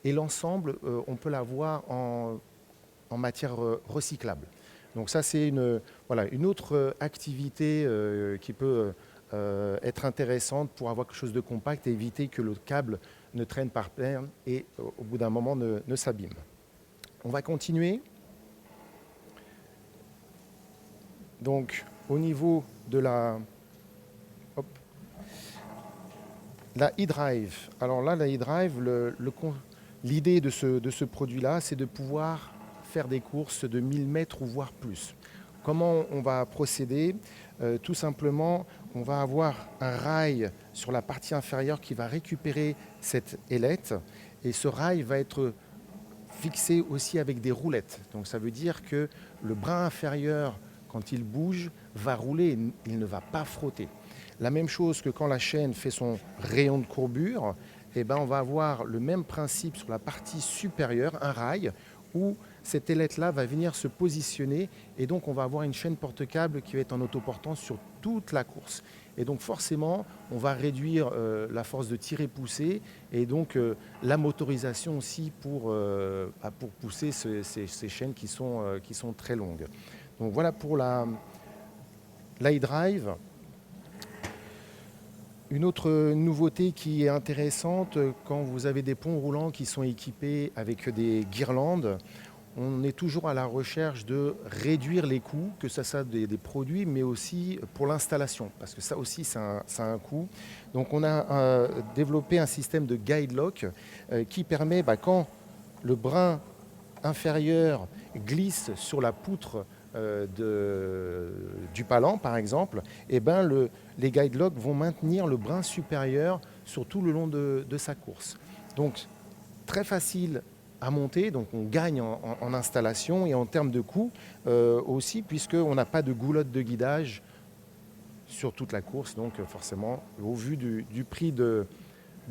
Et l'ensemble, on peut l'avoir en matière recyclable. Donc ça, c'est une autre activité qui peut être intéressante pour avoir quelque chose de compact et éviter que le câble ne traîne par terre et au bout d'un moment ne s'abîme. On va continuer. Donc au niveau de la e-drive. Alors là, la e-drive, l'idée de ce produit-là, c'est de pouvoir faire des courses de 1000 mètres ou voire plus. Comment on va procéder ? Tout simplement, on va avoir un rail sur la partie inférieure qui va récupérer cette ailette et ce rail va être fixé aussi avec des roulettes. Donc ça veut dire que le brin inférieur, quand il bouge, va rouler, il ne va pas frotter. La même chose que quand la chaîne fait son rayon de courbure, eh ben on va avoir le même principe sur la partie supérieure, un rail, où cette ailette-là va venir se positionner et donc on va avoir une chaîne porte-câble qui va être en autoportance sur toute la course. Et donc forcément, on va réduire la force de tirer-pousser et donc la motorisation aussi pour pousser ces chaînes qui sont très longues. Donc voilà pour l'iDrive. Une autre nouveauté qui est intéressante, quand vous avez des ponts roulants qui sont équipés avec des guirlandes, on est toujours à la recherche de réduire les coûts, que ce soit des produits, mais aussi pour l'installation, parce que ça aussi, ça a un coût. Donc on a développé un système de guide lock qui permet, quand le brin inférieur glisse sur la poutre du palan, par exemple, et les guide locks vont maintenir le brin supérieur sur tout le long de sa course. Donc, très facile à monter, donc on gagne en installation et en termes de coût aussi, puisqu'on n'a pas de goulotte de guidage sur toute la course. Donc, forcément, au vu du prix de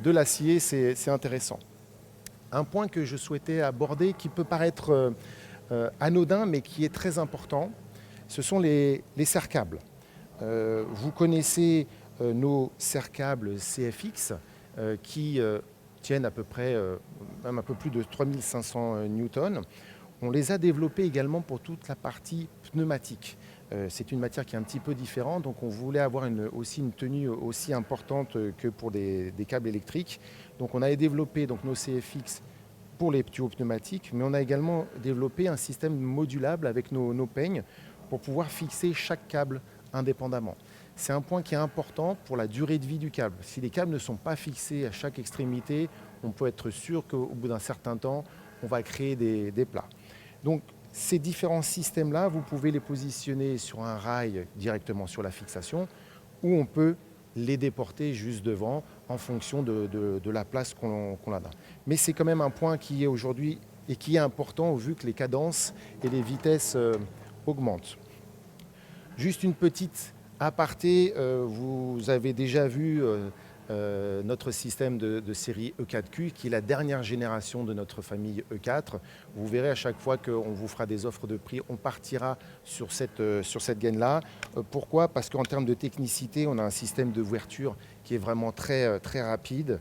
l'acier, c'est intéressant. Un point que je souhaitais aborder qui peut paraître anodin, mais qui est très important, ce sont les serre-câbles. Vous connaissez nos serre-câbles CFX qui tiennent à peu près, même un peu plus de 3500 newtons. On les a développés également pour toute la partie pneumatique. C'est une matière qui est un petit peu différente, donc on voulait avoir aussi une tenue aussi importante que pour des câbles électriques. Donc on a développé nos CFX pour les tuyaux pneumatiques, mais on a également développé un système modulable avec nos peignes pour pouvoir fixer chaque câble indépendamment. C'est un point qui est important pour la durée de vie du câble. Si les câbles ne sont pas fixés à chaque extrémité, on peut être sûr qu'au bout d'un certain temps, on va créer des plats. Donc ces différents systèmes-là, vous pouvez les positionner sur un rail directement sur la fixation, ou on peut les déporter juste devant en fonction de la place qu'on a. Mais c'est quand même un point qui est aujourd'hui et qui est important vu que les cadences et les vitesses augmentent. Juste une petite aparté, vous avez déjà vu notre système de série E4Q, qui est la dernière génération de notre famille E4. Vous verrez à chaque fois qu'on vous fera des offres de prix, on partira sur cette gaine-là. Pourquoi? Parce qu'en termes de technicité, on a un système d'ouverture qui est vraiment très rapide.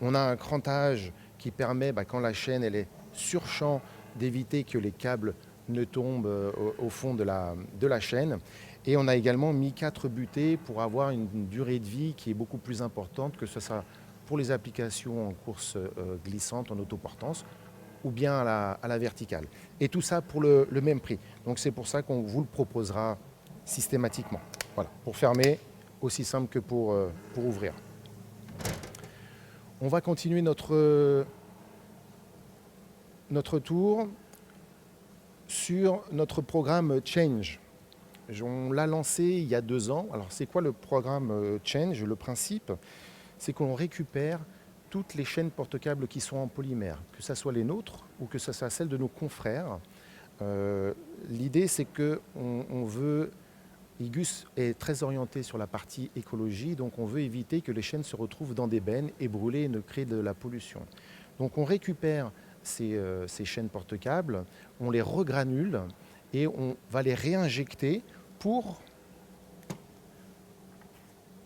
On a un crantage qui permet, quand la chaîne elle est sur champ, d'éviter que les câbles ne tombent au fond de la chaîne. Et on a également mis 4 butées pour avoir une durée de vie qui est beaucoup plus importante, que ce soit pour les applications en course glissante, en autoportance, ou bien à la verticale. Et tout ça pour le même prix. Donc c'est pour ça qu'on vous le proposera systématiquement. Voilà, pour fermer, aussi simple que pour ouvrir. On va continuer notre tour sur notre programme Change. On l'a lancé il y a 2 ans. Alors c'est quoi le programme Change? Le principe, c'est qu'on récupère toutes les chaînes porte-câbles qui sont en polymère, que ce soit les nôtres ou que ce soit celles de nos confrères. L'idée, c'est qu'on veut... IGUS est très orienté sur la partie écologie, donc on veut éviter que les chaînes se retrouvent dans des bennes et brûlées et ne créent de la pollution. Donc on récupère ces chaînes porte-câbles, on les regranule et on va les réinjecter pour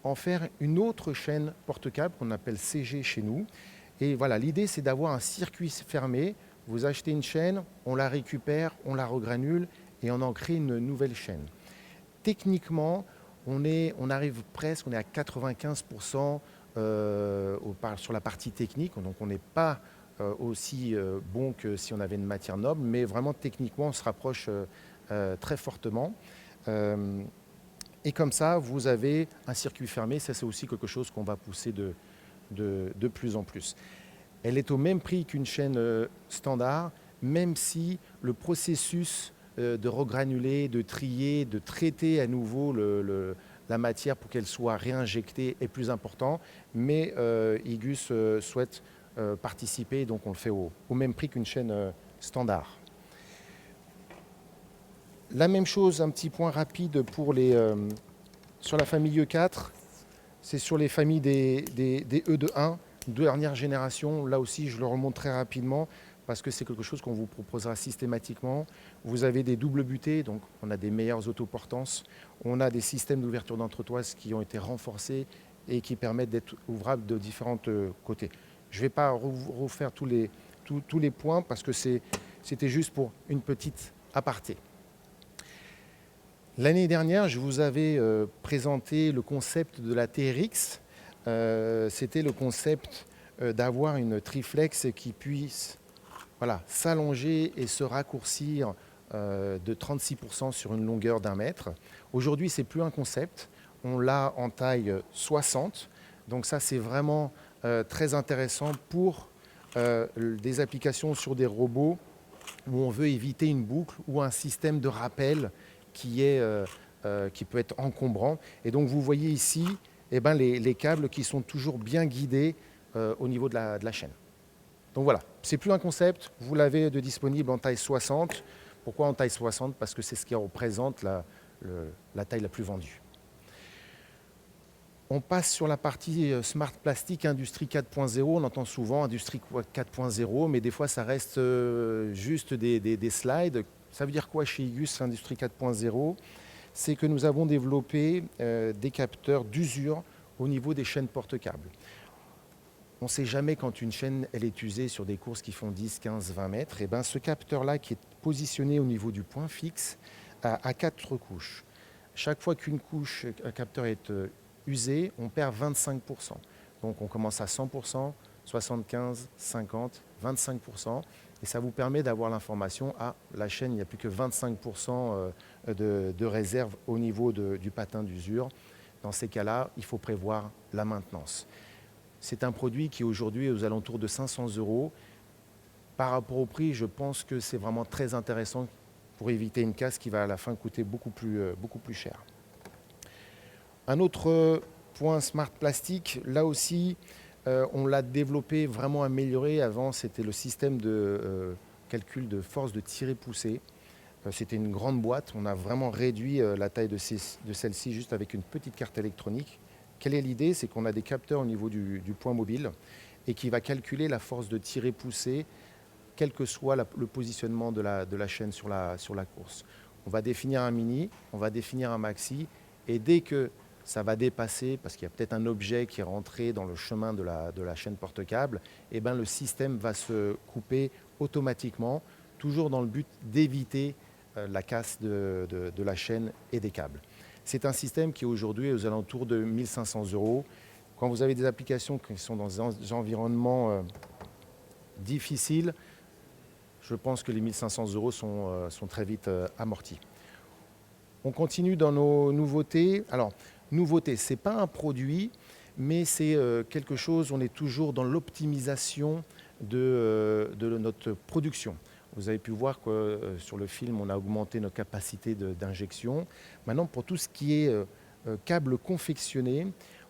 en faire une autre chaîne porte-câble qu'on appelle CG chez nous. Et voilà, l'idée c'est d'avoir un circuit fermé. Vous achetez une chaîne, on la récupère, on la regranule et on en crée une nouvelle chaîne. Techniquement, on arrive presque, on est à 95% sur la partie technique, donc on n'est pas aussi bon que si on avait une matière noble, mais vraiment techniquement on se rapproche très fortement. Et comme ça, vous avez un circuit fermé, ça c'est aussi quelque chose qu'on va pousser de plus en plus. Elle est au même prix qu'une chaîne standard, même si le processus de regranuler, de trier, de traiter à nouveau la matière pour qu'elle soit réinjectée est plus important. Mais IGUS souhaite participer, donc on le fait au même prix qu'une chaîne standard. La même chose, un petit point rapide pour sur la famille E4, c'est sur les familles des E de 1, dernière génération. Là aussi, je le remonte très rapidement parce que c'est quelque chose qu'on vous proposera systématiquement. Vous avez des doubles butées, donc on a des meilleures autoportances. On a des systèmes d'ouverture d'entretoise qui ont été renforcés et qui permettent d'être ouvrables de différents côtés. Je ne vais pas refaire tous les points parce que c'était juste pour une petite aparté. L'année dernière, je vous avais présenté le concept de la TRX. C'était le concept d'avoir une triflex qui puisse s'allonger et se raccourcir de 36% sur une longueur d'1 mètre. Aujourd'hui, ce n'est plus un concept. On l'a en taille 60. Donc ça, c'est vraiment très intéressant pour des applications sur des robots où on veut éviter une boucle ou un système de rappel qui peut être encombrant. Et donc vous voyez ici les câbles qui sont toujours bien guidés au niveau de la chaîne. Donc voilà, c'est plus un concept, vous l'avez de disponible en taille 60. Pourquoi en taille 60? Parce que c'est ce qui représente la taille la plus vendue. On passe sur la partie Smart Plastic, Industrie 4.0. On entend souvent Industrie 4.0, mais des fois ça reste juste des slides. Ça veut dire quoi chez IGUS, Industrie 4.0? C'est que nous avons développé des capteurs d'usure au niveau des chaînes porte-câbles. On ne sait jamais quand une chaîne elle est usée sur des courses qui font 10, 15, 20 mètres. Et ce capteur-là qui est positionné au niveau du point fixe a 4 couches. Chaque fois qu'une couche, un capteur est usé, on perd 25%. Donc on commence à 100%, 75, 50, 25%. Et ça vous permet d'avoir l'information, la chaîne, il n'y a plus que 25% de réserve au niveau du patin d'usure. Dans ces cas-là, il faut prévoir la maintenance. C'est un produit qui aujourd'hui est aux alentours de 500 €. Par rapport au prix, je pense que c'est vraiment très intéressant pour éviter une casse qui va à la fin coûter beaucoup plus cher. Un autre point Smart Plastic, là aussi, on l'a développé, vraiment amélioré. Avant, c'était le système de calcul de force de tirer-pousser. C'était une grande boîte. On a vraiment réduit la taille de celle-ci juste avec une petite carte électronique. Quelle est l'idée? C'est qu'on a des capteurs au niveau du point mobile et qui va calculer la force de tirer-pousser, quel que soit le positionnement de la chaîne sur la course. On va définir un mini, on va définir un maxi, et dès que ça va dépasser, parce qu'il y a peut-être un objet qui est rentré dans le chemin de la chaîne porte-câble, eh ben le système va se couper automatiquement, toujours dans le but d'éviter la casse de la chaîne et des câbles. C'est un système qui est aujourd'hui aux alentours de 1 500 €. Quand vous avez des applications qui sont dans des environnements difficiles, je pense que les 1 500 € sont très vite amortis. On continue dans nos nouveautés. Alors, nouveauté, ce n'est pas un produit, mais c'est quelque chose, on est toujours dans l'optimisation de notre production. Vous avez pu voir que sur le film, on a augmenté nos capacités d'injection. Maintenant, pour tout ce qui est câble confectionné,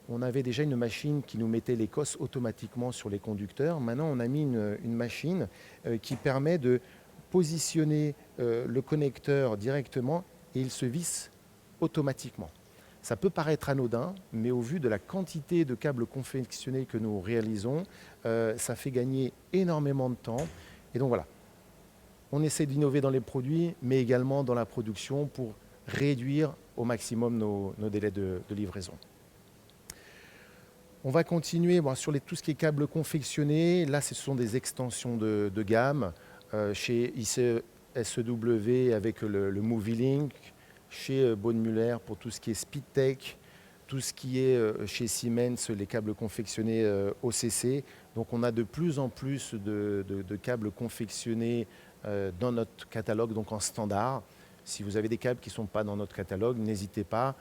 on avait déjà une machine qui nous mettait les cosses automatiquement sur les conducteurs. Maintenant, on a mis une machine qui permet de positionner le connecteur directement et il se visse automatiquement. Ça peut paraître anodin, mais au vu de la quantité de câbles confectionnés que nous réalisons, ça fait gagner énormément de temps. Et donc voilà, on essaie d'innover dans les produits, mais également dans la production pour réduire au maximum nos délais de livraison. On va continuer sur tout ce qui est câbles confectionnés. Là, ce sont des extensions de gamme. Chez SEW avec le MovieLink, chez Baude-Muller pour tout ce qui est SpeedTech, tout ce qui est chez Siemens, les câbles confectionnés OCC. Donc on a de plus en plus de câbles confectionnés dans notre catalogue, donc en standard. Si vous avez des câbles qui ne sont pas dans notre catalogue, n'hésitez pas.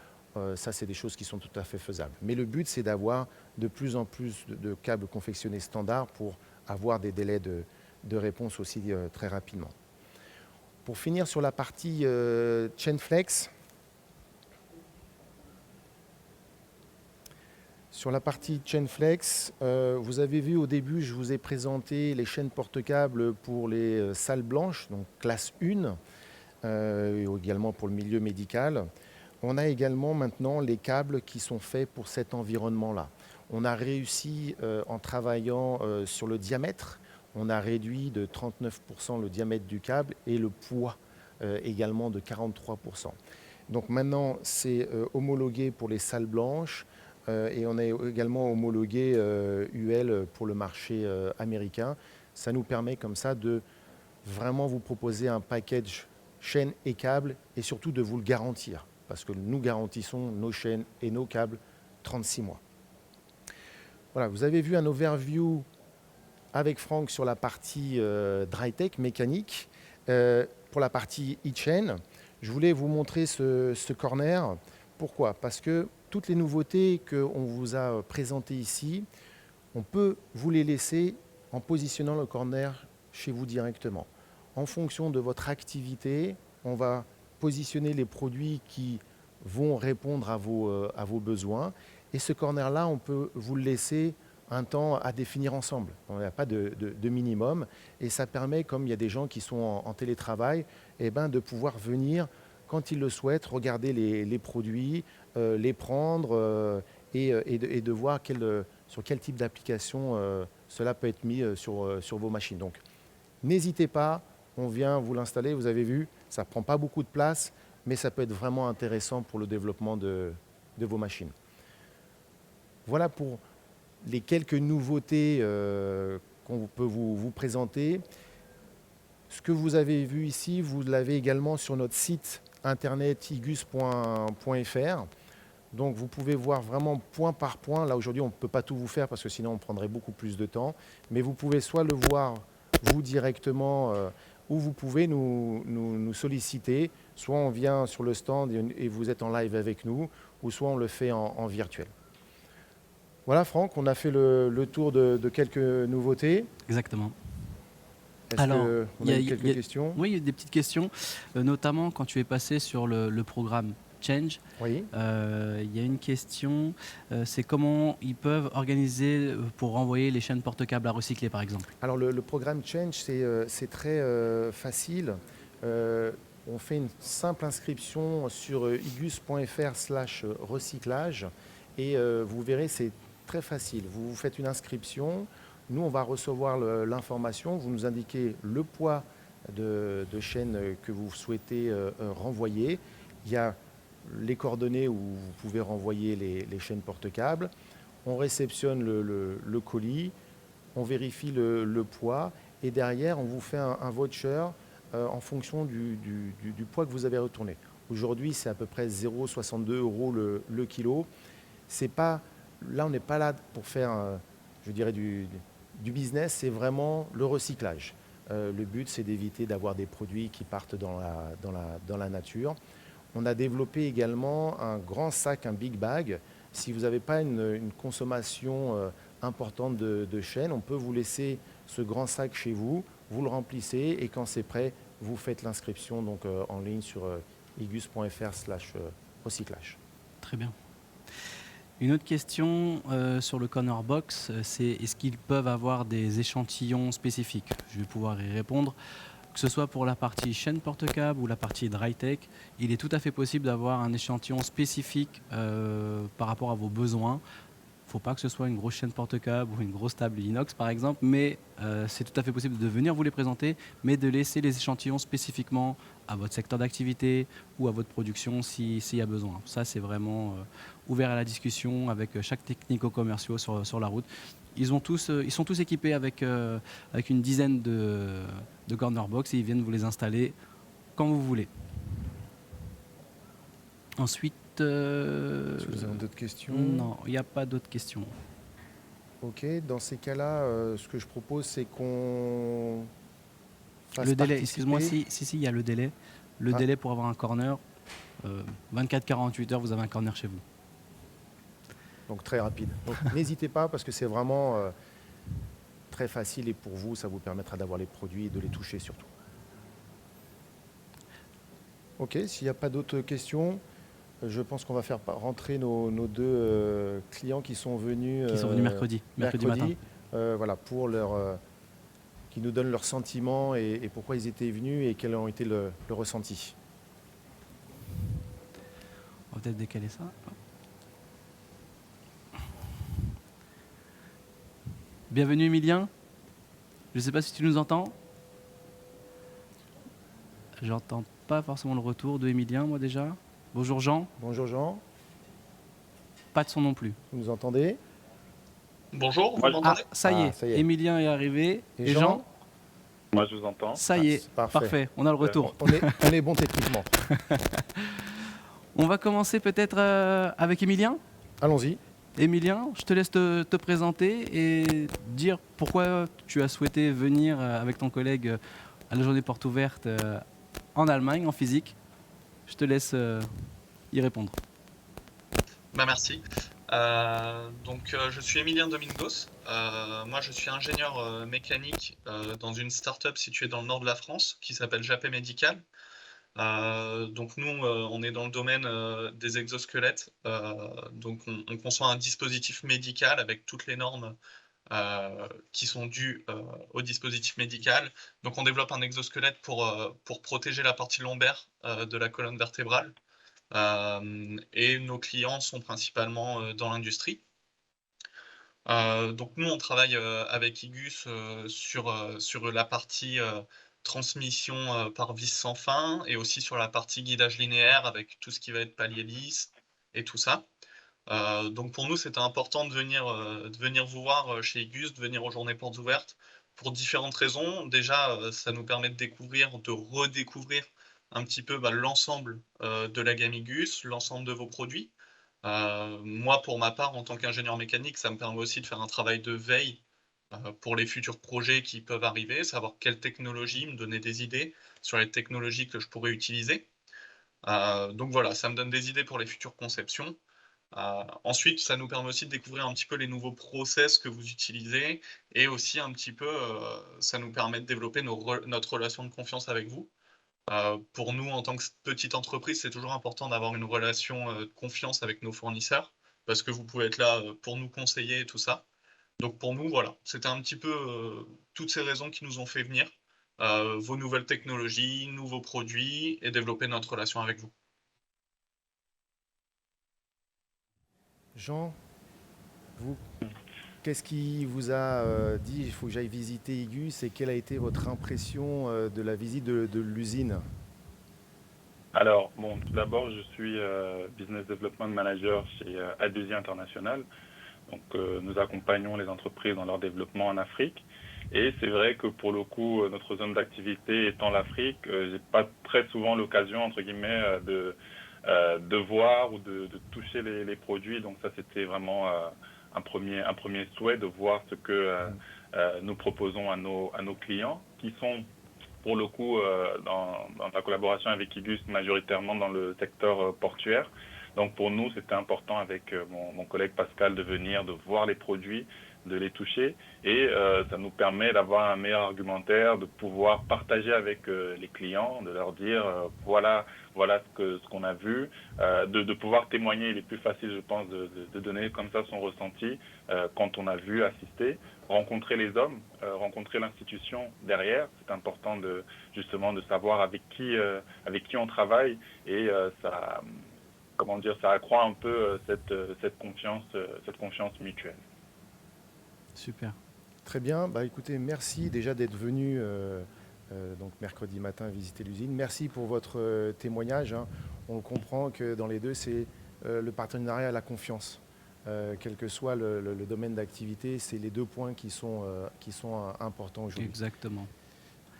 Ça, c'est des choses qui sont tout à fait faisables. Mais le but, c'est d'avoir de plus en plus de câbles confectionnés standards pour avoir des délais de réponse aussi très rapidement. Pour finir sur la partie Chainflex, sur la partie Chainflex, vous avez vu au début, je vous ai présenté les chaînes porte-câbles pour les salles blanches, donc classe 1, et également pour le milieu médical. On a également maintenant les câbles qui sont faits pour cet environnement-là. On a réussi en travaillant sur le diamètre, on a réduit de 39% le diamètre du câble et le poids également de 43%. Donc maintenant, c'est homologué pour les salles blanches et on a également homologué UL pour le marché américain. Ça nous permet comme ça de vraiment vous proposer un package chaîne et câble et surtout de vous le garantir. Parce que nous garantissons nos chaînes et nos câbles 36 mois. Voilà, vous avez vu un overview avec Franck sur la partie Drytech mécanique. Pour la partie e-chain, je voulais vous montrer ce corner. Pourquoi? Parce que toutes les nouveautés qu'on vous a présentées ici, on peut vous les laisser en positionnant le corner chez vous directement. En fonction de votre activité, on va positionner les produits qui vont répondre à vos besoins. Et ce corner-là, on peut vous le laisser un temps à définir ensemble. On n'a pas de minimum. Et ça permet, comme il y a des gens qui sont en télétravail, de pouvoir venir, quand ils le souhaitent, regarder les produits, les prendre et de voir sur quel type d'application cela peut être mis sur vos machines. Donc, n'hésitez pas, on vient vous l'installer. Vous avez vu, ça ne prend pas beaucoup de place, mais ça peut être vraiment intéressant pour le développement de vos machines. Voilà pour les quelques nouveautés qu'on peut vous présenter. Ce que vous avez vu ici, vous l'avez également sur notre site internet igus.fr. Donc vous pouvez voir vraiment point par point. Là aujourd'hui, on ne peut pas tout vous faire parce que sinon on prendrait beaucoup plus de temps. Mais vous pouvez soit le voir vous directement ou vous pouvez nous solliciter. Soit on vient sur le stand et vous êtes en live avec nous, ou soit on le fait en virtuel. Voilà Franck, on a fait le tour de quelques nouveautés. Exactement. Est-ce qu'on a eu quelques questions? Oui, il y a des petites questions, notamment quand tu es passé sur le programme Change. Oui. Il y a une question, c'est comment ils peuvent organiser pour renvoyer les chaînes porte-câbles à recycler par exemple? Alors le programme Change, c'est très facile. On fait une simple inscription sur igus.fr/recyclage Et vous verrez, c'est très facile. Vous faites une inscription. Nous, on va recevoir l'information. Vous nous indiquez le poids de chaîne que vous souhaitez renvoyer. Il y a les coordonnées où vous pouvez renvoyer les chaînes porte-câbles. On réceptionne le colis, on vérifie le poids et derrière, on vous fait un voucher en fonction du poids que vous avez retourné. Aujourd'hui, c'est à peu près 0,62 € le kilo. C'est pas, là, on n'est pas là pour faire, je dirais, du business, c'est vraiment le recyclage. Le but, c'est d'éviter d'avoir des produits qui partent dans la nature. On a développé également un grand sac, un big bag. Si vous n'avez pas une consommation importante de chaîne, on peut vous laisser ce grand sac chez vous, vous le remplissez et quand c'est prêt, vous faites l'inscription donc, en ligne sur igus.fr/recyclage. Très bien. Une autre question sur le Corner Box, c'est est-ce qu'ils peuvent avoir des échantillons spécifiques? Je vais pouvoir y répondre. Que ce soit pour la partie chaîne porte-câble ou la partie dry tech, il est tout à fait possible d'avoir un échantillon spécifique par rapport à vos besoins. Il ne faut pas que ce soit une grosse chaîne porte-câble ou une grosse table inox par exemple, mais c'est tout à fait possible de venir vous les présenter, mais de laisser les échantillons spécifiquement à votre secteur d'activité ou à votre production s'il y a besoin. Ça, c'est vraiment ouvert à la discussion avec chaque technico-commerciaux sur la route. Ils sont tous équipés avec une dizaine de corner box et ils viennent vous les installer quand vous voulez. Ensuite... Est-ce que vous avez d'autres questions? Non, il n'y a pas d'autres questions. Ok, dans ces cas-là, ce que je propose, c'est qu'on fasse le délai, participer... excuse-moi, si, il y a le délai. Le délai pour avoir un corner, 24-48 heures, vous avez un corner chez vous. Donc très rapide. Donc n'hésitez pas parce que c'est vraiment très facile et pour vous, ça vous permettra d'avoir les produits et de les toucher surtout. Ok, s'il n'y a pas d'autres questions, je pense qu'on va faire rentrer nos deux clients qui sont venus mercredi matin. Voilà, pour qui nous donnent leurs sentiments et pourquoi ils étaient venus et quel ont été le ressenti. On va peut-être décaler ça. Bienvenue Emilien. Je ne sais pas si tu nous entends. J'entends pas forcément le retour de Emilien, moi déjà. Bonjour Jean. Bonjour Jean. Pas de son non plus. Vous nous entendez? Bonjour, vous m'entendez? Ça y est, Emilien est arrivé. Et Jean? Moi je vous entends. Ça y est, parfait. On a le retour. On est bon techniquement. On va commencer peut-être avec Emilien. Allons-y. Emilien, je te laisse te présenter et dire pourquoi tu as souhaité venir avec ton collègue à la journée porte ouverte en Allemagne, en physique. Je te laisse y répondre. Merci. Je suis Emilien Domingos. Moi, je suis ingénieur mécanique dans une start-up située dans le nord de la France qui s'appelle Japet Médical. Nous, on est dans le domaine des exosquelettes. On conçoit un dispositif médical avec toutes les normes qui sont dues au dispositif médical. Donc, on développe un exosquelette pour protéger la partie lombaire de la colonne vertébrale. Et nos clients sont principalement dans l'industrie. Nous, on travaille avec Igus sur la partie transmission par vis sans fin et aussi sur la partie guidage linéaire avec tout ce qui va être palier lisse et tout ça. Pour nous, c'était important de venir vous voir chez Igus, de venir aux journées portes ouvertes pour différentes raisons. Déjà, ça nous permet de redécouvrir un petit peu l'ensemble de la gamme Igus, l'ensemble de vos produits. Moi, pour ma part, en tant qu'ingénieur mécanique, ça me permet aussi de faire un travail de veille pour les futurs projets qui peuvent arriver, savoir quelle technologie, me donner des idées sur les technologies que je pourrais utiliser. Voilà, ça me donne des idées pour les futures conceptions. Ensuite, ça nous permet aussi de découvrir un petit peu les nouveaux process que vous utilisez et aussi un petit peu, ça nous permet de développer notre relation de confiance avec vous. Pour nous, en tant que petite entreprise, c'est toujours important d'avoir une relation de confiance avec nos fournisseurs parce que vous pouvez être là pour nous conseiller et tout ça. Donc pour nous, voilà, c'était un petit peu toutes ces raisons qui nous ont fait venir, vos nouvelles technologies, nouveaux produits et développer notre relation avec vous. Jean, vous, qu'est-ce qui vous a dit il faut que j'aille visiter Igus et quelle a été votre impression de la visite de l'usine? Alors, bon, tout d'abord, je suis Business Development Manager chez Adusi International. Donc, nous accompagnons les entreprises dans leur développement en Afrique. Et c'est vrai que pour le coup, notre zone d'activité étant l'Afrique, j'ai pas très souvent l'occasion, entre guillemets, de voir ou de toucher les produits. Donc ça, c'était vraiment un premier souhait de voir ce que nous proposons à nos clients, qui sont pour le coup dans la collaboration avec Igus majoritairement dans le secteur portuaire. Donc pour nous, c'était important avec mon collègue Pascal de venir, de voir les produits, de les toucher et ça nous permet d'avoir un meilleur argumentaire, de pouvoir partager avec les clients, de leur dire voilà ce qu'on a vu, de pouvoir témoigner. Il est plus facile, je pense, de donner comme ça son ressenti quand on a vu, assisté, rencontrer les hommes, rencontrer l'institution derrière. C'est important justement de savoir avec qui on travaille et ça accroît un peu cette confiance mutuelle. Super. Très bien. Bah, écoutez, merci déjà d'être venu donc mercredi matin visiter l'usine. Merci pour votre témoignage. Hein. On comprend que dans les deux, c'est le partenariat et la confiance. Quel que soit le domaine d'activité, c'est les deux points qui sont importants aujourd'hui. Exactement.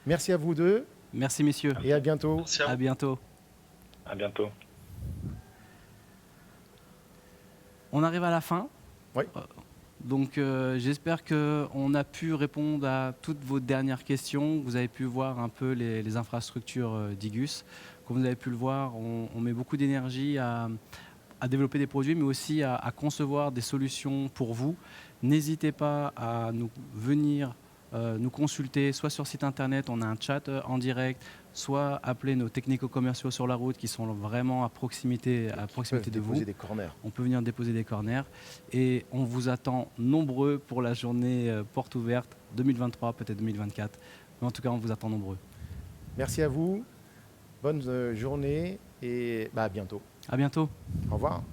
Merci à vous deux. Merci messieurs. Et à bientôt. Merci à vous. À bientôt. À bientôt. On arrive à la fin. Oui. Donc j'espère qu'on a pu répondre à toutes vos dernières questions. Vous avez pu voir un peu les infrastructures d'Igus. Comme vous avez pu le voir, on met beaucoup d'énergie à développer des produits, mais aussi à concevoir des solutions pour vous. N'hésitez pas à nous venir nous consulter, soit sur site internet, on a un chat en direct, soit appeler nos technico-commerciaux sur la route qui sont vraiment à proximité de vous. Déposer des corners. On peut venir déposer des corners et on vous attend nombreux pour la journée porte ouverte 2023, peut-être 2024. Mais en tout cas, on vous attend nombreux. Merci à vous. Bonne journée et à bientôt. À bientôt. Au revoir.